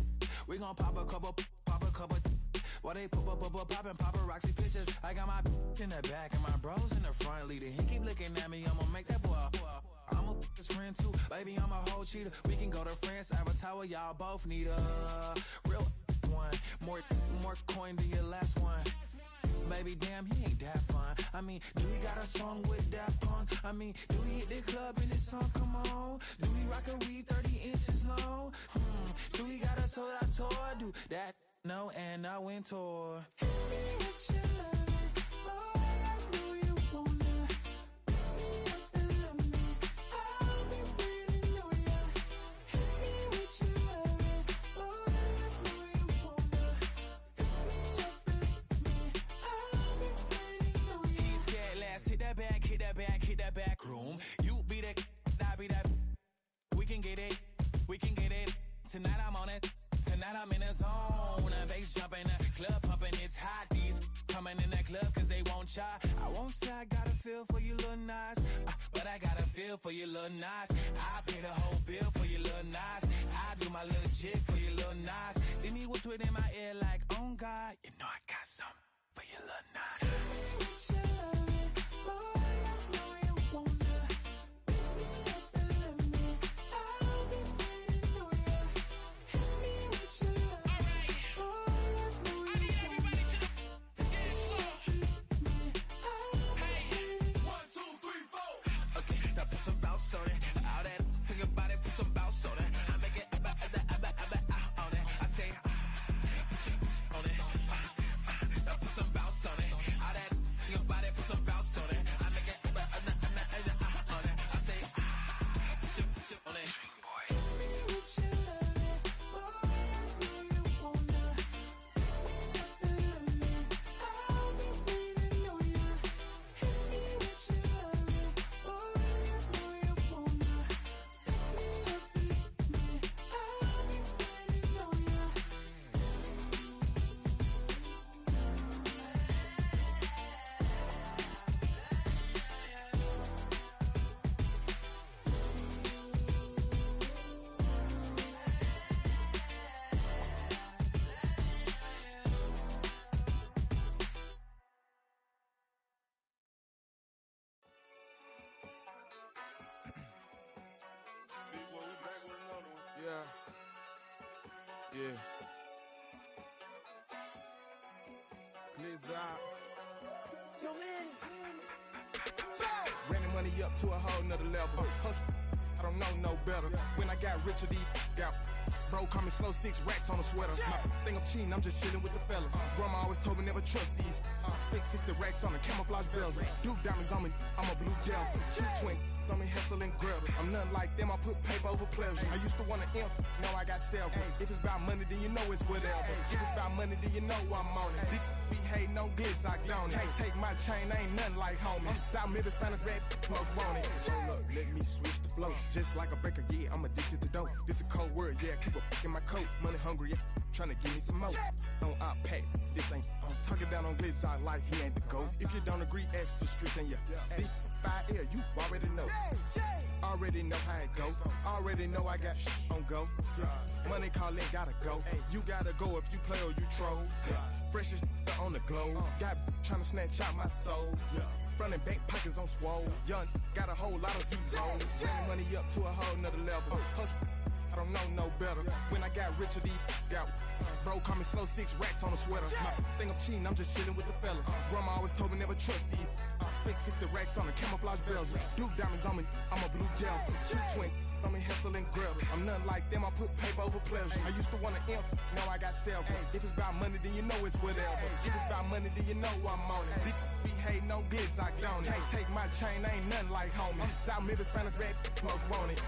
We gon' pop a couple. While they poppin' paparazzi pictures. I got my in the back and my bros in the front leader. He keep looking at me, I'ma make that boy. I'm a his friend too, baby, I'm a whole cheater. We can go to France, Avatar, y'all both need a real one. More coin than your last one. Baby, damn, he ain't that fun. I mean, do he got a song with that punk? I mean, do he hit the club in this song? Come on. Do he rock a weed 30 inches long? Do he got a sold out tour? Do that? No, and I went tour. Hit that back room. You be the, I be that. We can get it. Tonight I'm on it. Tonight I'm in a zone. A bass jumping, a club pumping, it's hot. These coming in that club cause they won't try. I won't say I got a feel for you little Nas, but I got a feel for you little Nas. I pay the whole bill for you little Nas. I do my little jig for you little Nas. Then he whispered in my ear like, oh God, you know I got something for you little Nas. Yeah. Blizzard. Running money up to a whole nother level. Hustle, I don't know no better. When I got richer, these got bro, call me slow 6 racks on a sweater. My think I'm cheating, I'm just chilling with the fellas. Grandma always told me never trust these. Spent 60 racks on the camouflage bells. Duke diamonds on me, I'm a blue devil. 2 twin on me, Hessel and Gretel. I'm nothing like them, I put paper over pleasure. I used to want to imp, now I got self. If it's about money, then you know it's whatever. If it's about money, then you know I'm on it. This be hating, no glitz, I don't. Can't take my chain, ain't nothing like homie. South Middle Spanish red, most want it. Hold up, let me switch the flow. Just like a baker, yeah, I'm addicted to dope. This a cold word, yeah, keep a in my coat. Money hungry, yeah, trying to give me some more. On op pack, this ain't. I'm talking down on glitz, I like he ain't the goat. If you don't agree, ask the streets and yeah. This 5 air, you already know. Already know how it go. Already know I got on go. Money calling, gotta go. You gotta go if you play or you troll. Freshest on the globe. Got trying to snatch out my soul. Front and back pockets on swole. Young, got a whole lot of zeros. Running money up to a whole nother level. Hustle, I don't know no better. When I got richer, these got bro, call me slow 6 racks on a sweater. My think I'm cheating, I'm just chilling with the fellas. Grandma always told me never trust these. Spent 60 racks on the camouflage bells. Duke diamonds on me, I'm a blue devil. 2 twin on me, Hessel and Gretel. I'm nothing like them, I put paper over pleasure. I used to want to imp, now I got self. If it's about money, then you know it's whatever. If it's about money, then you know I'm on it. This be hating, no glitz, I don't. Can't take my chain, ain't nothing like homie. South Middle Spanish red, most want it.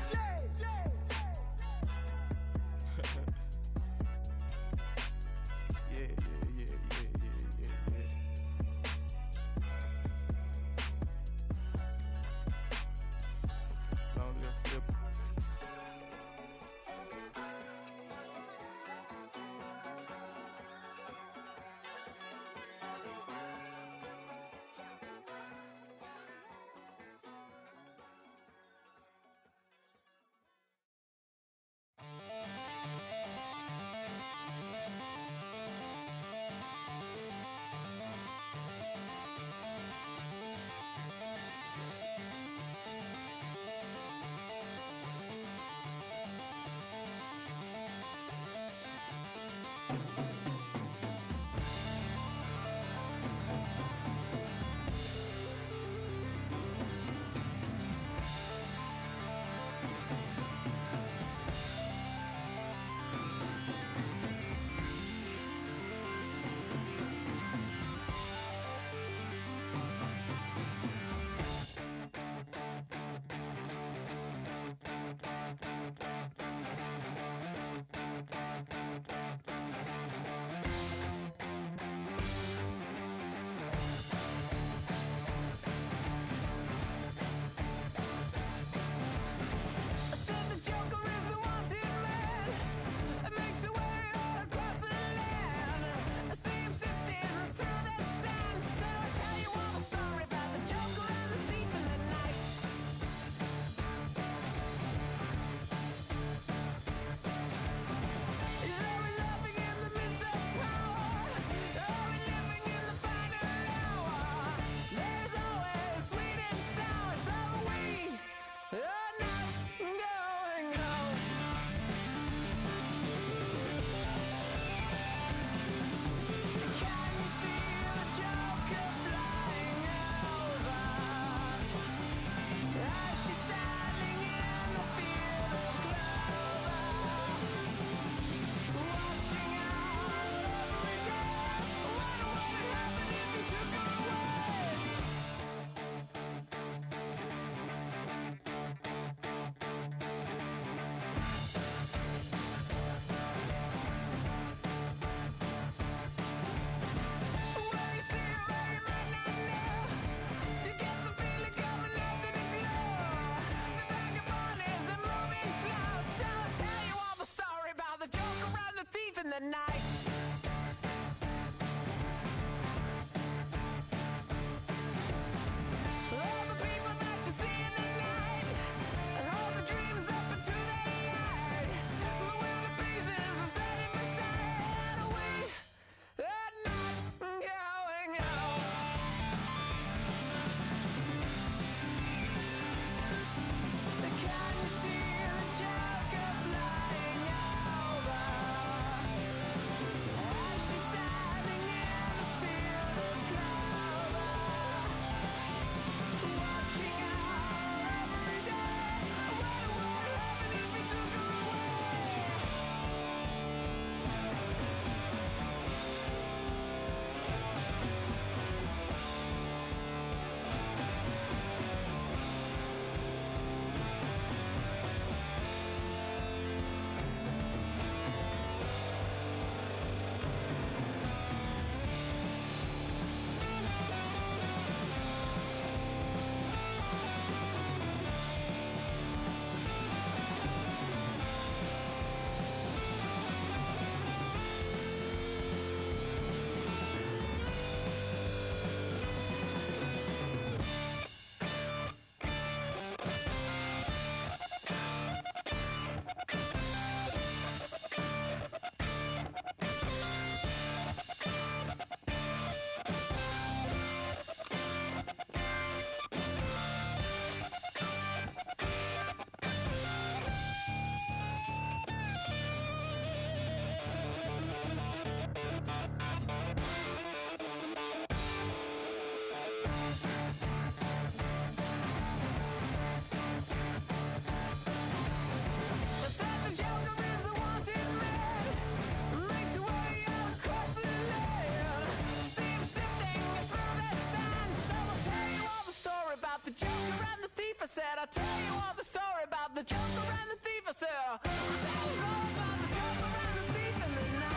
jump around the thief, I said, that was all about the jump around the thief in the night.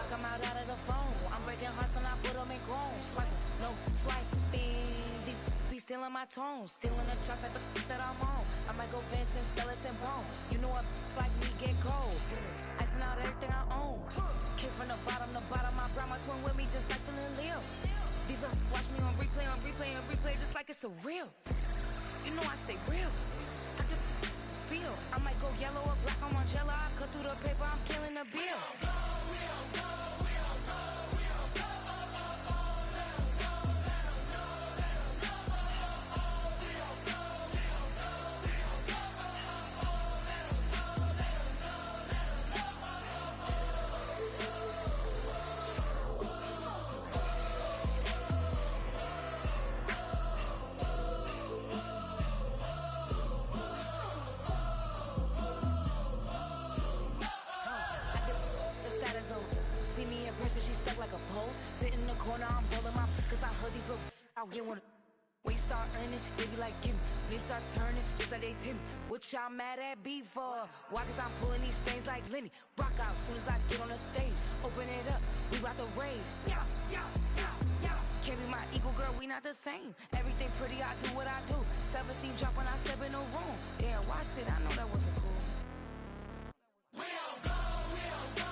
I'm out of the phone. I'm breaking hearts and I put them in chrome. Swiping, no swiping. These be stealing my tones. Stealing the chops like the that I'm on. I might go fancy skeleton bone. You know a like me get cold. Icing out everything I own. Kick from the bottom to bottom. I brought my twin with me just like feeling Leo. These are watch me on replay, just like it's a real. You know I stay real. I could feel. I might go yellow or black on Margiela. I cut through the paper. I'm killing the bill. She stuck like a post. Sit in the corner, I'm rolling my. Cause I heard these little out here when we start earning, they be like, give me. When they start turning, just like they timid. What y'all mad at me for? Why? Cause I'm pulling these things like Lenny. Rock out soon as I get on the stage. Open it up, we bout to rage. Yeah. Can't be my equal, girl, we not the same. Everything pretty, I do what I do. Self-esteem drop when I step in the room. Damn, watch it, I know that wasn't cool. We don't go, we don't go.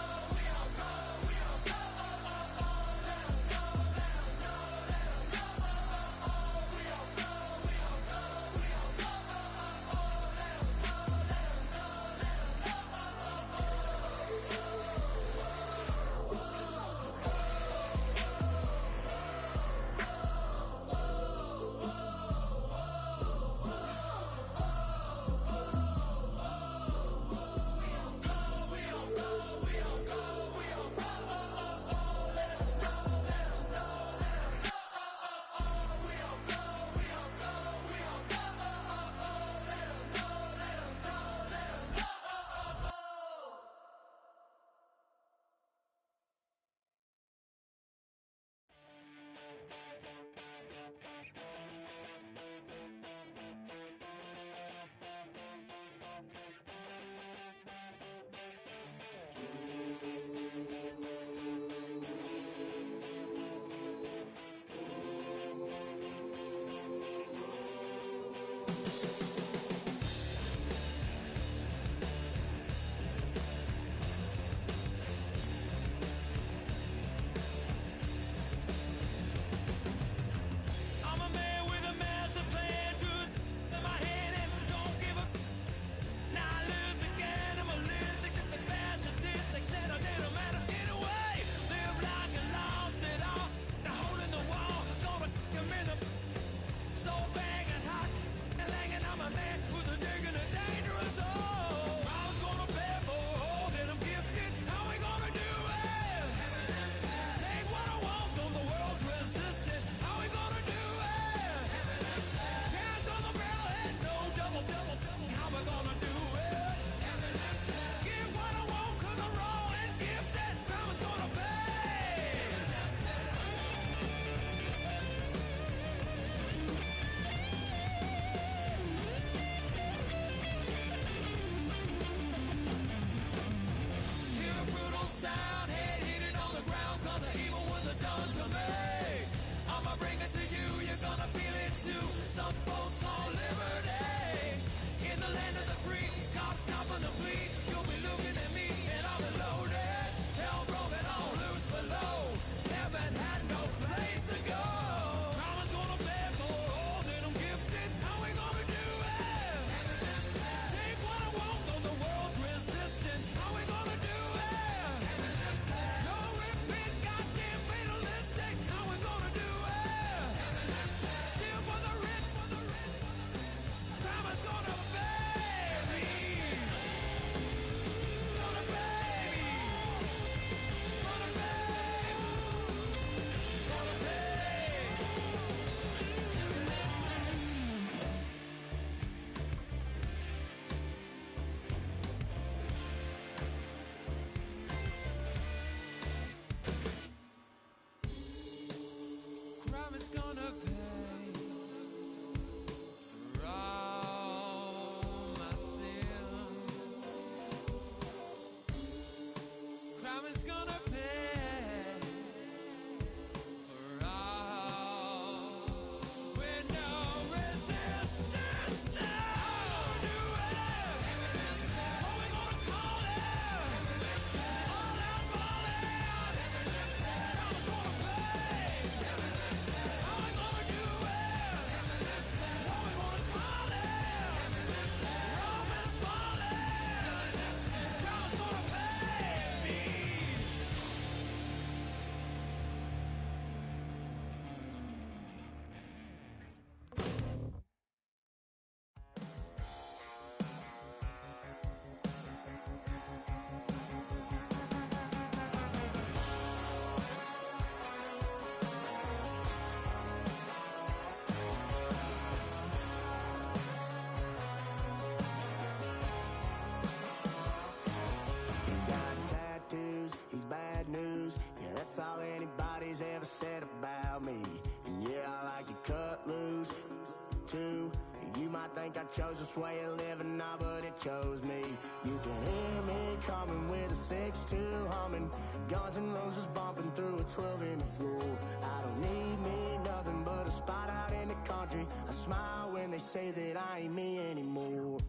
think I chose this way of living, nah, but it chose me. You can hear me coming with a 6-2 humming, Guns N' Roses bumping through a 12 in the floor. I don't need me nothing but a spot out in the country. I smile when they say that I ain't me anymore.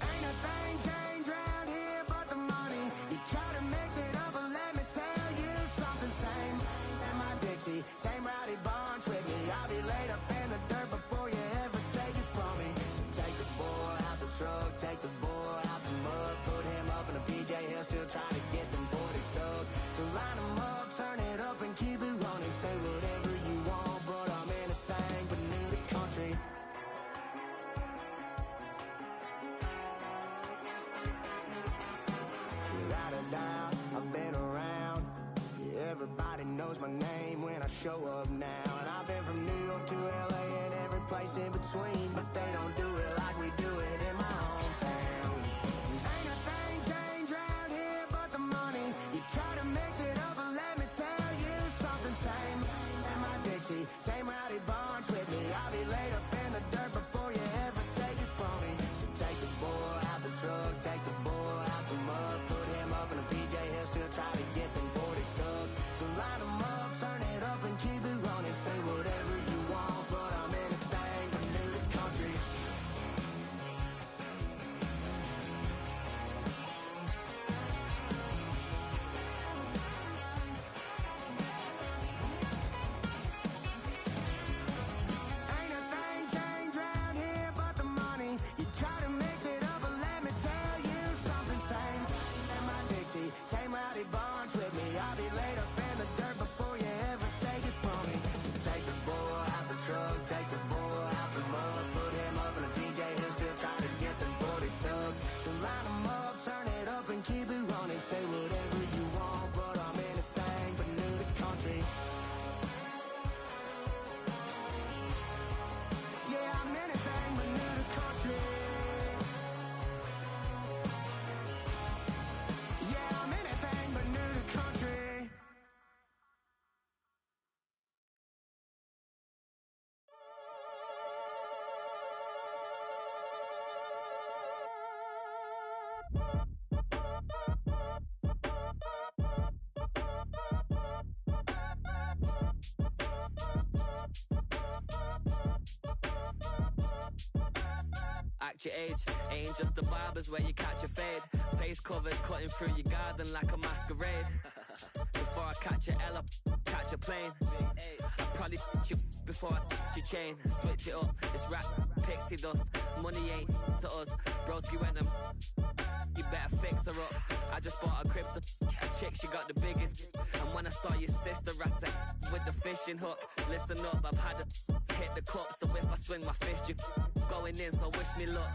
Ain't a thing changed round here but the money. You try to mix it up, but let me tell you something. Same in my Dixie, same rowdy bunch with me. I'll be laid up in the dirt before you ever take it from me. So take the boy out the truck, take the boy out the mud, put him up in a PJ, he'll still try to get them 40 stuck. So line him up, turn it up and keep it running. Say whatever you want, but I'm anything but new to country. Without a doubt, I've been around. Yeah, everybody knows my name when I show up now. And I've been from New York to LA and every place in between, but they don't do it like we do it in my hometown. Ain't a thing changed round here but the money. You try to mix it up, but let me tell you something. Same in my Dixie, same rowdy bunch with me. I'll be laid up in the dirt before you ever take it from me. So take the boy out the truck, take the boy out the mud, put him up in a PJ, he'll still try to get them 40 stuck. So line him up, turn it up and keep it running. Say whatever you want, but I'm anything but new to country. Ain't a thing changed round here but the money. You try to mix it up, but let me tell you something. Same in my Dixie, same rowdy bunch with me. I'll be laid up in the dirt before you ever take it from me. So take the boy out the truck, take the boy out the mud, put him up in a PJ, he'll still try to get them 40 stuck. So line him up, turn it up and keep it running. Say whatever you want, but I'm anything but new to country. Yeah, I'm anything but new to country. Yeah, I'm anything but new to country. Act your age, ain't just the barbers where you catch a fade. Face covered, cutting through your garden like a masquerade. Before I catch a L, I catch a plane. I probably f*** you before I your chain. Switch it up, it's rap, pixie dust. Money ain't to us. Broski went and you better fix her up. I just bought a crib to a chick, she got the biggest. And when I saw your sister rat with the fishing hook, listen up, I've had to hit the cup. So if I swing my fist, you going in, so wish me luck.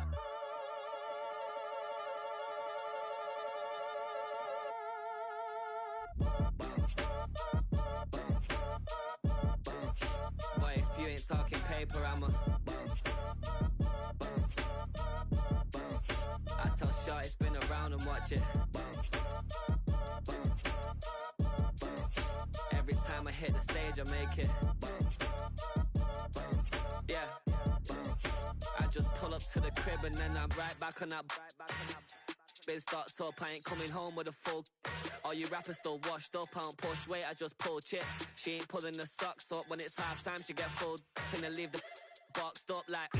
Boy, if you ain't talking paper, I'm a I tell Shorty spin around and watch it. Every time I hit the stage, I make it. Yeah. I just pull up to the crib and then I'm right back on that. Been stocked up, I ain't coming home with a full. All you rappers still washed up, I don't push weight, I just pull chips. She ain't pulling the socks up, when it's half time she get full. Finna leave the boxed up like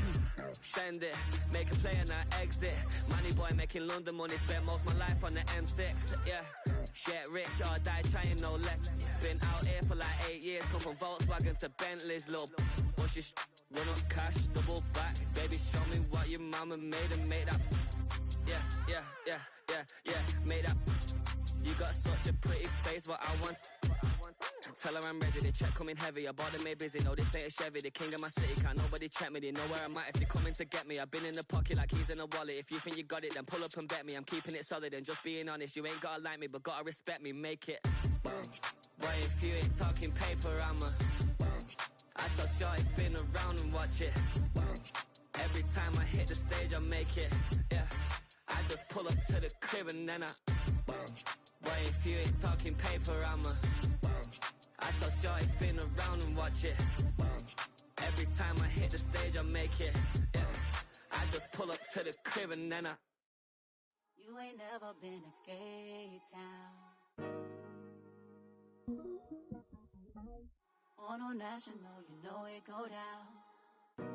send it, make a play and I exit. Money boy making London money, spend most of my life on the M6. Yeah, get rich or die trying, no let. Been out here for like 8 years, come from Volkswagen to Bentley's, little bushes, run up cash, double back. Baby, show me what your mama made and make that. Yeah, made that. You got such a pretty face, but I want. Tell her I'm ready, the check coming heavy. I bought them made busy, no, they say it's Chevy. The king of my city, can't nobody check me. They know where I'm at if they coming to get me. I've been in the pocket like keys in a wallet. If you think you got it, then pull up and bet me. I'm keeping it solid and just being honest. You ain't gotta like me, but gotta respect me, make it. Boy, if you ain't talking paper, I'm a. I tell Shorty spin around and watch it. Every time I hit the stage, I make it. Yeah, I just pull up to the crib and then I. Boy, if you ain't talking paper, I'm a. I tell Shorty spin around and watch it. Every time I hit the stage, I make it. Yeah, I just pull up to the crib and then I. You ain't never been in Skate Town. On no national, you know it go down.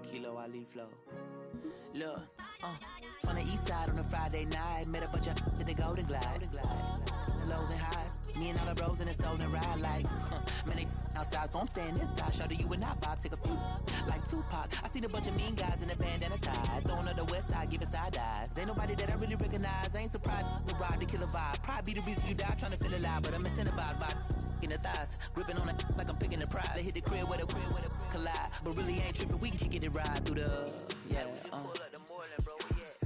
Kilo Ali Flow. Look, from the east side on a Friday night, met a bunch of at the Golden Glide. The lows and highs, me and all the bros in the stolen ride like, man, they outside, so I'm staying inside. Shout to you and I vibe, take a few, like Tupac. I seen a bunch of mean guys in a bandana tie, throwing up the west side, giving side eyes. Ain't nobody that I really recognize, I ain't surprised to ride the killer vibe. Probably be the reason you die, trying to feel alive, but I'm incentivized by in the thighs, gripping on it like I'm picking the prize. They hit the crib where the collide, but really ain't tripping, we can kick it ride through the, yeah, pull up the Moreland, bro, we at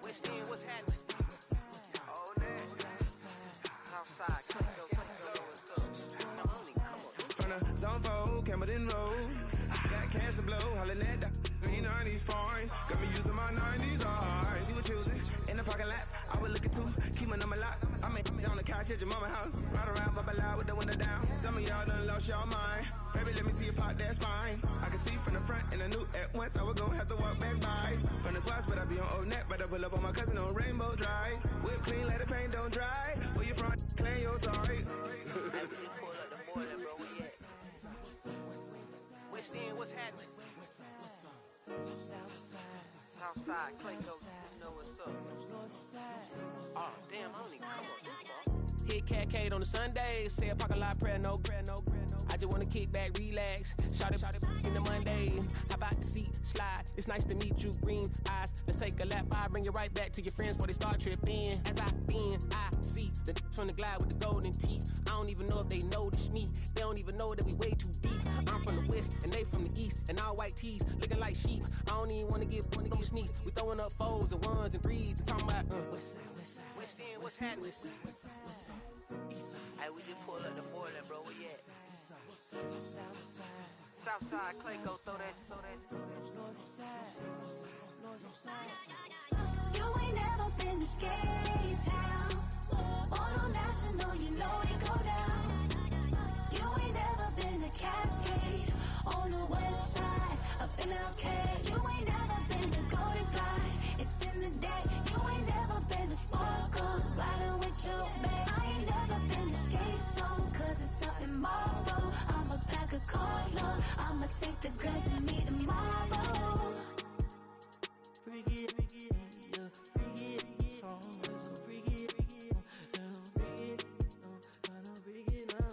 West End, what's happening? Oh, Southside, from the zone 4, Campbellton Road. Got cash to blow, hollering at the 90s foreign. Got me using my 90s, alright. She was choosing in the parking lot. I was looking too, keep my number locked. I make on the couch at your mama house. Ride around, bubble loud with the window down. Some of y'all done lost y'all mind. Baby, let me see you pop that spine. I can see from the front and I knew at once I was gonna have to walk back by. From the spots, but I be on Old Neck. But I pull up on my cousin on Rainbow Drive. Whip clean, let the paint don't dry. Where you from? Clean your sorry. West End, what's happening? Southside, Clayco, you know what's up. Oh, damn, I only come on. Hit Cat on the Sundays, say a parking lot prayer, no. I just wanna kick back, relax, shout it in the Monday. How about the seat slide? It's nice to meet you, green eyes. Let's take a lap, I bring you right back to your friends before they start tripping. As I see the from the glide with the golden teeth. I don't even know if they notice me. They don't even know that we way too deep. I'm from the west and they from the east, and all white tees looking like sheep. I don't even wanna get sneak. We throwing up fours and ones and threes and talking about West End, what's happening? Hey, we just pull up the Moreland, bro. Where you at? Southside, Clayco, throw that. You ain't never been to Skate Town. On no national, you know it go down. You ain't never been to Cascade. On the west side of MLK. You ain't never been to Golden Glide. It's in the day. You ain't never been to Sparkle. Sliding with your babe. I ain't never been to Skate Zone. Cause it's something marble. I'ma pack a carload. I'ma take the grass and meet tomorrow. Bring it, yeah, bring it, so bring it, bring it now.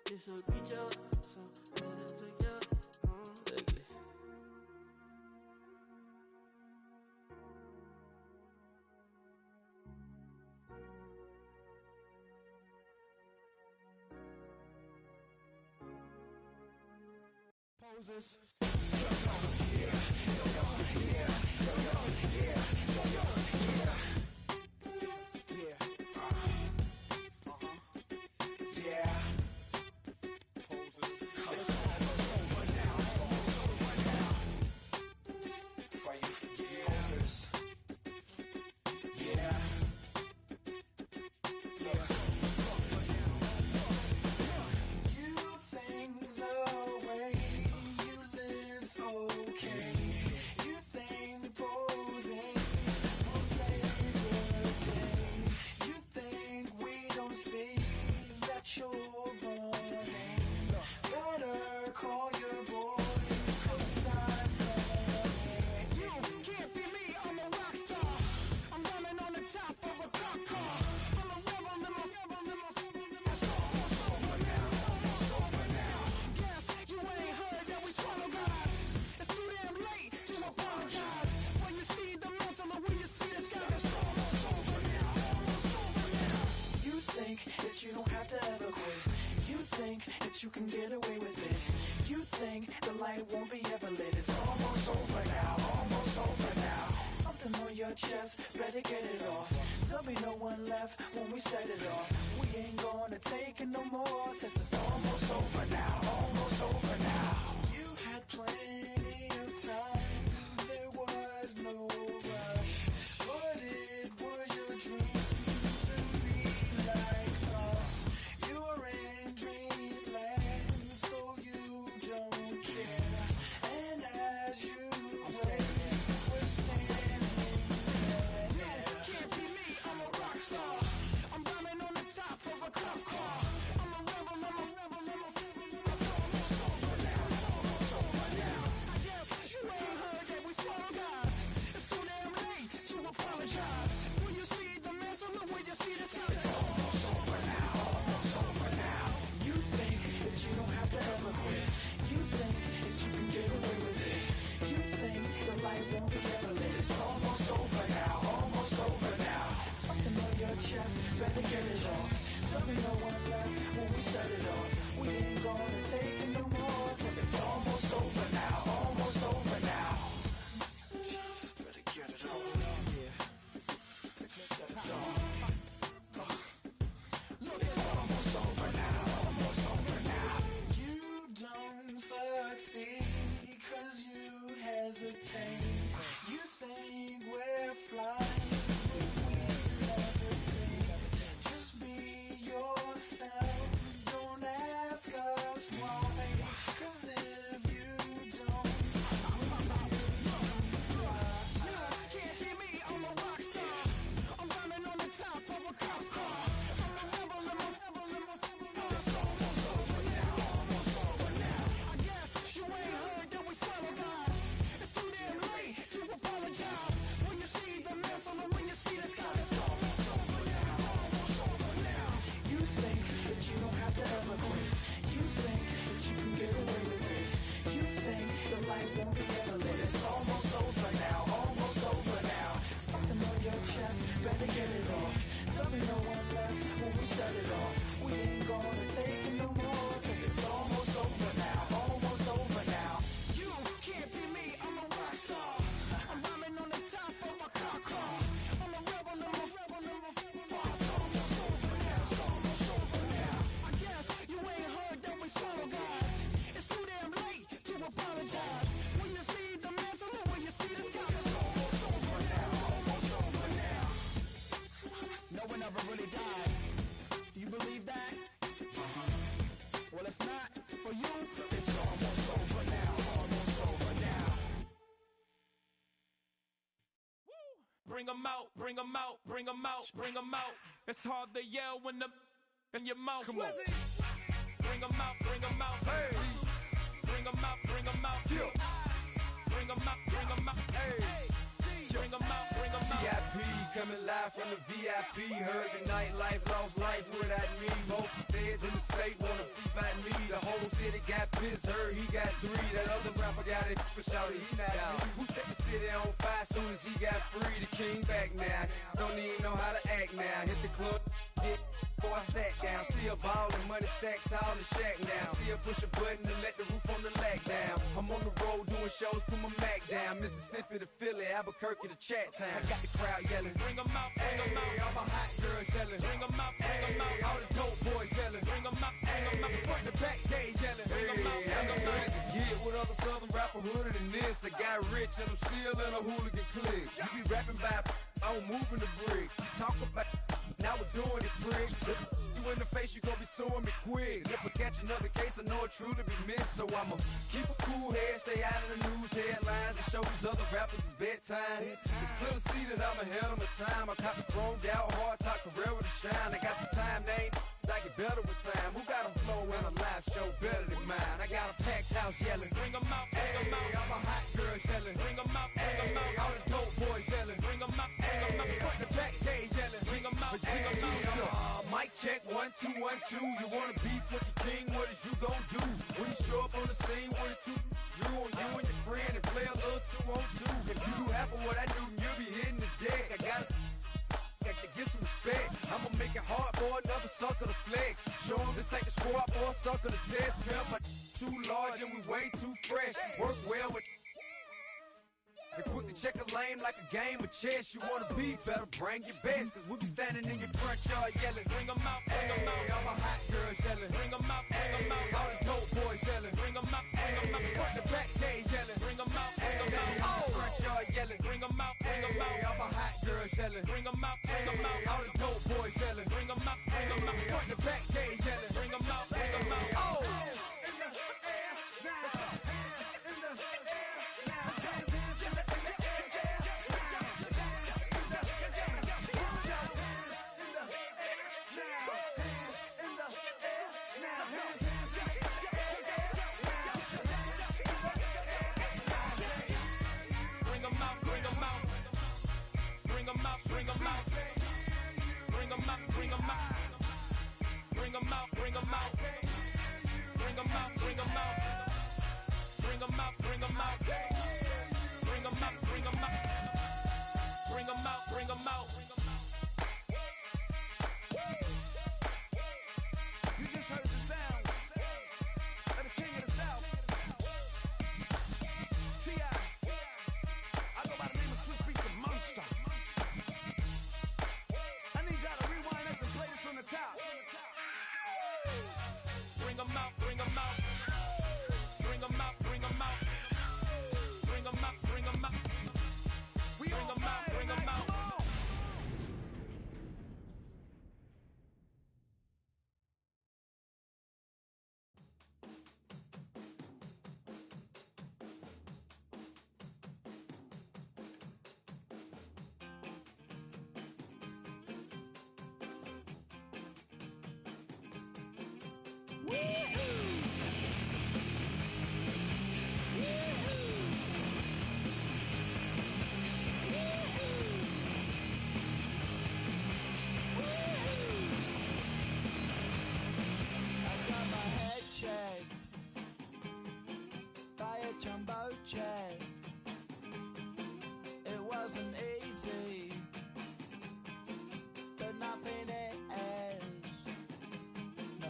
This will reach out, so better take out. Ugly. Poses. You don't have to ever quit. You think that you can get away with it. You think the light won't be ever lit. It's almost over now, almost over now. Something on your chest, better get it off. There'll be no one left when we set it off. We ain't gonna take it no more, since it's almost over now, almost over now. You had plenty of time, there was no rush, but it was your dream. set it off. We ain't gonna take it no more, since it's almost over now, almost over now. Jeez, better get it on. Yeah, set it off. Look, it's almost over now, almost over now. You don't succeed 'cause you hesitate. You think we're flying, we levitate. Just be yourself, don't ask us why. 'Cause if you don't, can't hear me, I'm a rock star. I'm running on the top of a cop car. I'm a rebel, I'm a rebel, I'm a rebel. It's almost over now, almost over now. I guess you ain't heard that we swallow guys. It's too damn late to apologize. When you see the mantle and when you see the sky, it's almost over now, almost over now. You think that you don't have to ever quit. You think that you can get away with it. You think the light won't be ever lit. It's almost over now, almost over now. Something on your chest, better get it off. There'll be no one left when we shut it off. We ain't gonna take it no more, since it's almost over now, almost over now. You can't be me, I'm a rock star. I'm rhyming on the top of my car. I'm a rebel, I'm a rebel, I'm a rebel. It's almost over now, it's almost over now. I guess you ain't heard that we swallow guys. It's too damn late to apologize. When you see the mantle and when you see the sky, it's almost over now, almost over now. No one ever really dies. Do you believe that? Well, if not, for you, it's almost over now, almost over now. Bring 'em out, bring 'em out, bring 'em out, bring 'em out. It's hard to yell when the in your mouth. Come on. Bring 'em out, bring 'em out. Hey. Bring 'em out, bring 'em out. Yeah. Bring 'em out, bring 'em out. Hey. Bring 'em out, bring 'em out. VIP coming live from the VIP. Heard the nightlife, lost life without me. Most feds in the state wanna see by me. The whole city got pissed, heard he got 3. That other rapper got it, but shouted he not out. Who set the city on fire soon as he got free? The king back now, don't even know how to act now. Hit the club, hit. Before I sat down, still ballin', money stacked tall in the shack now. Still push a button to let the roof on the lag down. I'm on the road doing shows, put my Mac down. Mississippi to Philly, Albuquerque to Chat Town. I got the crowd yelling, bring 'em out, bring 'em out. All my hot girls yelling, bring 'em out, bring 'em out. All the dope boys yelling, bring 'em out, bring 'em out. Front to back, they yelling, bring 'em out, bring 'em out. To get with other southern rapper hooded than this. I got rich and I'm still in a hooligan clique. You be rapping by, I'm moving the bricks. You talk about, now we're doing it, prick. You in the face, you gon' be suing me quick. If I catch another case, I know it truly be missed. So I'ma keep a cool head, stay out of the news headlines, and show these other rappers it's bedtime. It's clear to see that I'm ahead of my time. I caught the chromed out, hard top career with a shine. I got some time, they ain't I get better with time. Who got a flow and a live show better than mine? I got a packed house yelling, bring 'em out, bring 'em out. All my hot girls yelling, bring 'em out, bring 'em out. All the dope boys yelling, bring 'em out, bring 'em out. Front the back, they yelling, bring 'em out, bring 'em out. Mic check, 1 2 1 2. You wanna beef with the king? What is you gon' do when you show up on the scene with a 2 drew on you and your friend and play a little 2 on 2? If you do half of what I do, you'll be hitting the deck. I gotta to get some respect. I'ma make it hard for another sucker to flex. Show 'em this ain't the squad or a sucker to test. Pimp, my too large and we way too fresh. Work well with and quick to check a lane like a game of chess. You wanna be better, bring your best. Cause we be standing in your front yard yelling, bring 'em out, bring 'em out. All my hot girls yelling, bring 'em out, bring 'em out. All the dope boys yelling, bring 'em out, bring 'em out. Front the back, they yelling, bring 'em out, bring 'em out. All the front yard yelling, bring 'em out, bring 'em out. All my hot girls yelling, bring 'em out, bring 'em out. All the dope boys yelling, bring 'em out, bring 'em out. Front the back, they yelling, bring 'em out, bring 'em out. Oh! You just heard the sound. Jumbo jet. It wasn't easy, but nothing is. No.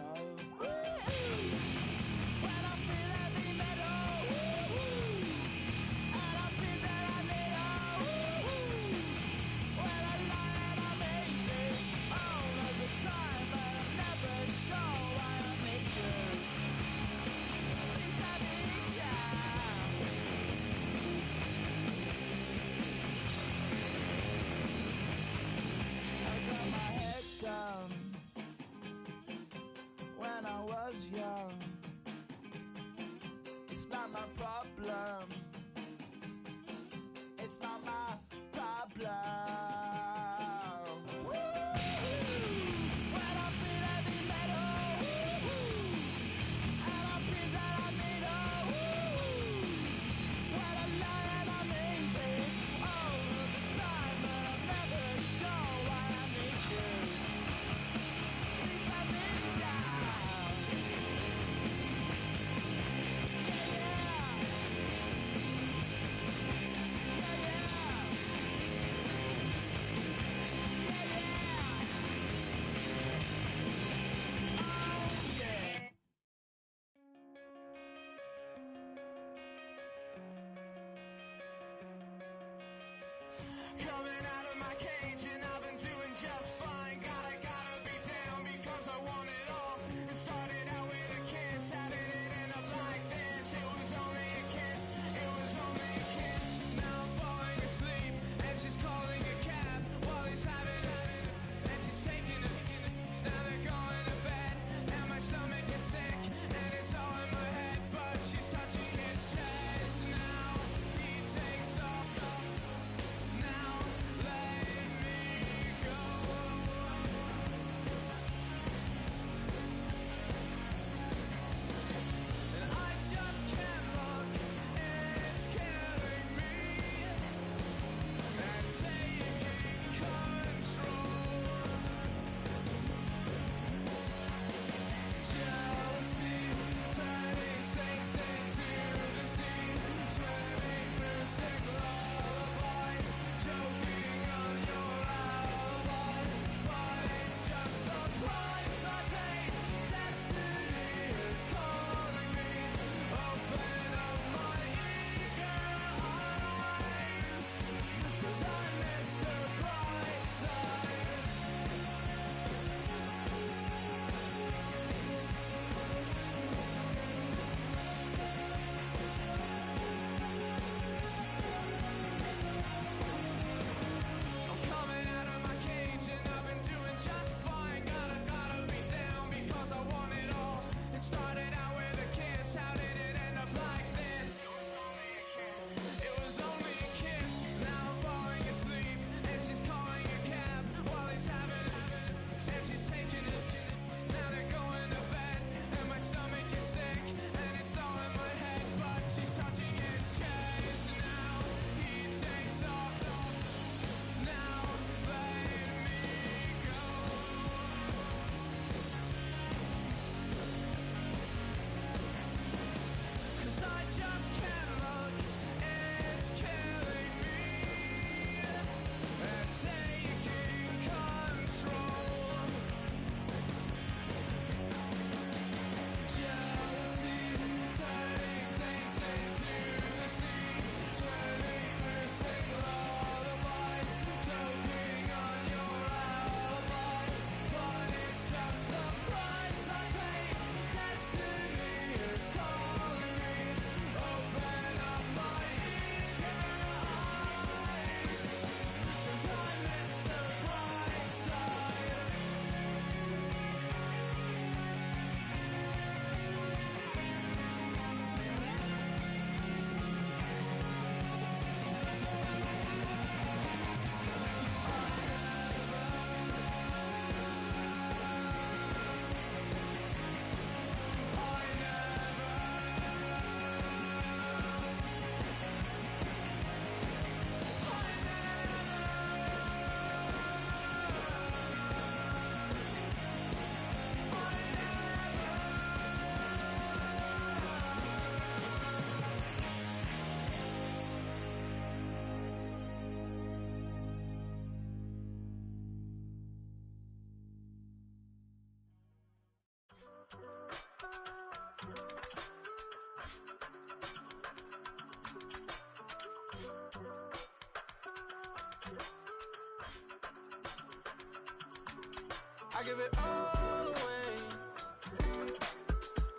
I give it all away.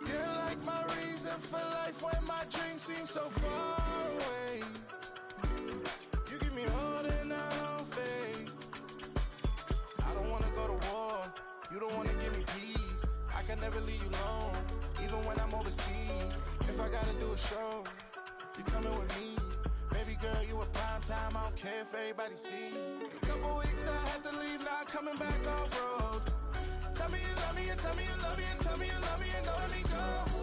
You're like my reason for life when my dreams seem so far away. You give me all that I don't fade. I don't wanna go to war. You don't wanna give me peace. I can never leave you alone, even when I'm overseas. If I gotta do a show, you coming with me. Baby girl, you a prime time. I don't care if everybody see. Couple weeks I had to leave, now coming back off road. Tell me you love me and tell me you love me and tell me you love me and don't let me go.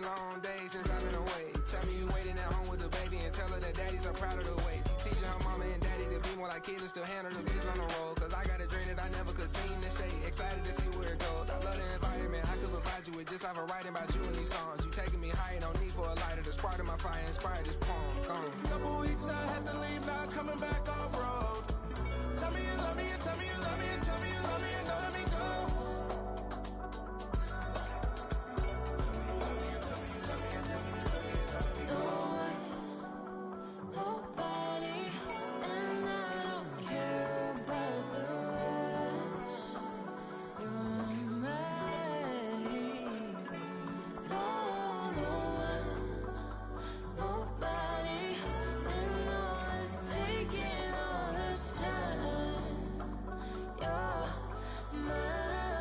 Long days since I've been away. Tell me you waiting at home with the baby and tell her that daddy's so proud of the way. She teaching her mama and daddy to be more like kids and still handle the biz on the road. Cause I got a dream that I never could seem to say. Excited to see where it goes. I love the environment. I could provide you with just like a writing about you in these songs. You taking me higher, no need for a lighter. The spark of my fire inspired this poem. Come. Couple weeks I had to leave, now coming back off road. Tell me you love me and tell me you love me and tell me you love me and don't let me go. Mine.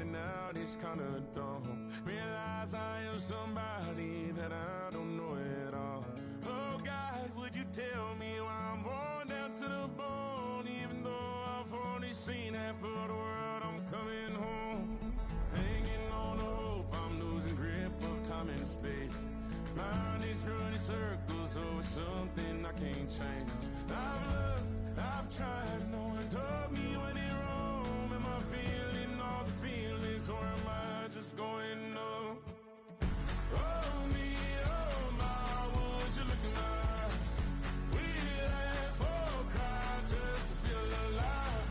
finding out it's kinda dumb. Realize I am somebody that I don't know at all. Oh God, would you tell me why I'm worn down to the bone? Even though I've only seen half of the world, I'm coming home. Hanging on to hope, I'm losing grip of time and space. Mind is running circles over something I can't change. I've looked, I've tried, no one told me when it wrong. Am I feeling all the feelings, or am I just going numb? Oh me, oh my, would you look in my eyes? We laugh or cry just to feel alive.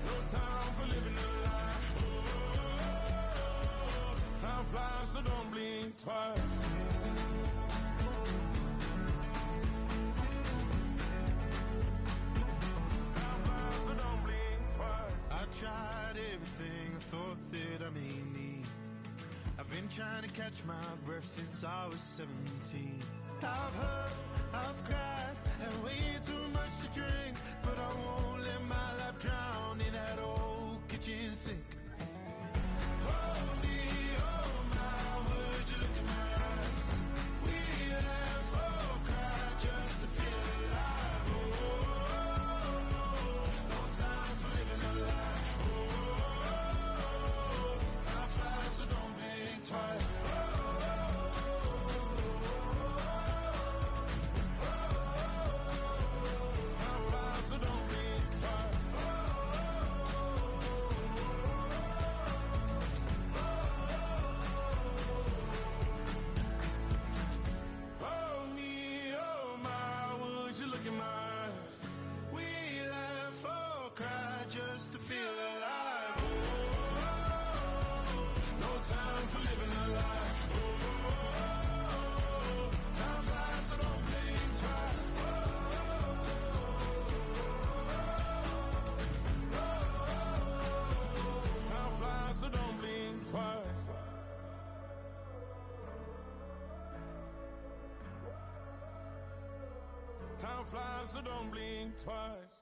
No time for living a lie. Time flies, so don't blink twice. I tried everything I thought that I may need. I've been trying to catch my breath since I was 17. I've hurt, I've cried, and way too much to drink, but I won't let my life drown in that old kitchen sink. Oh me, oh my, would you look in my eyes? We laugh or cry just to feel alive. Oh, no time for living a lie. Time flies, so don't blink twice. Time flies, so don't blink twice. Oh me, oh my, would you look in my eyes? We laugh or cry just to feel alive. No time for living a lie. Time flies, so don't blink twice. Time flies, so don't blink twice. Time flies, so don't blink twice.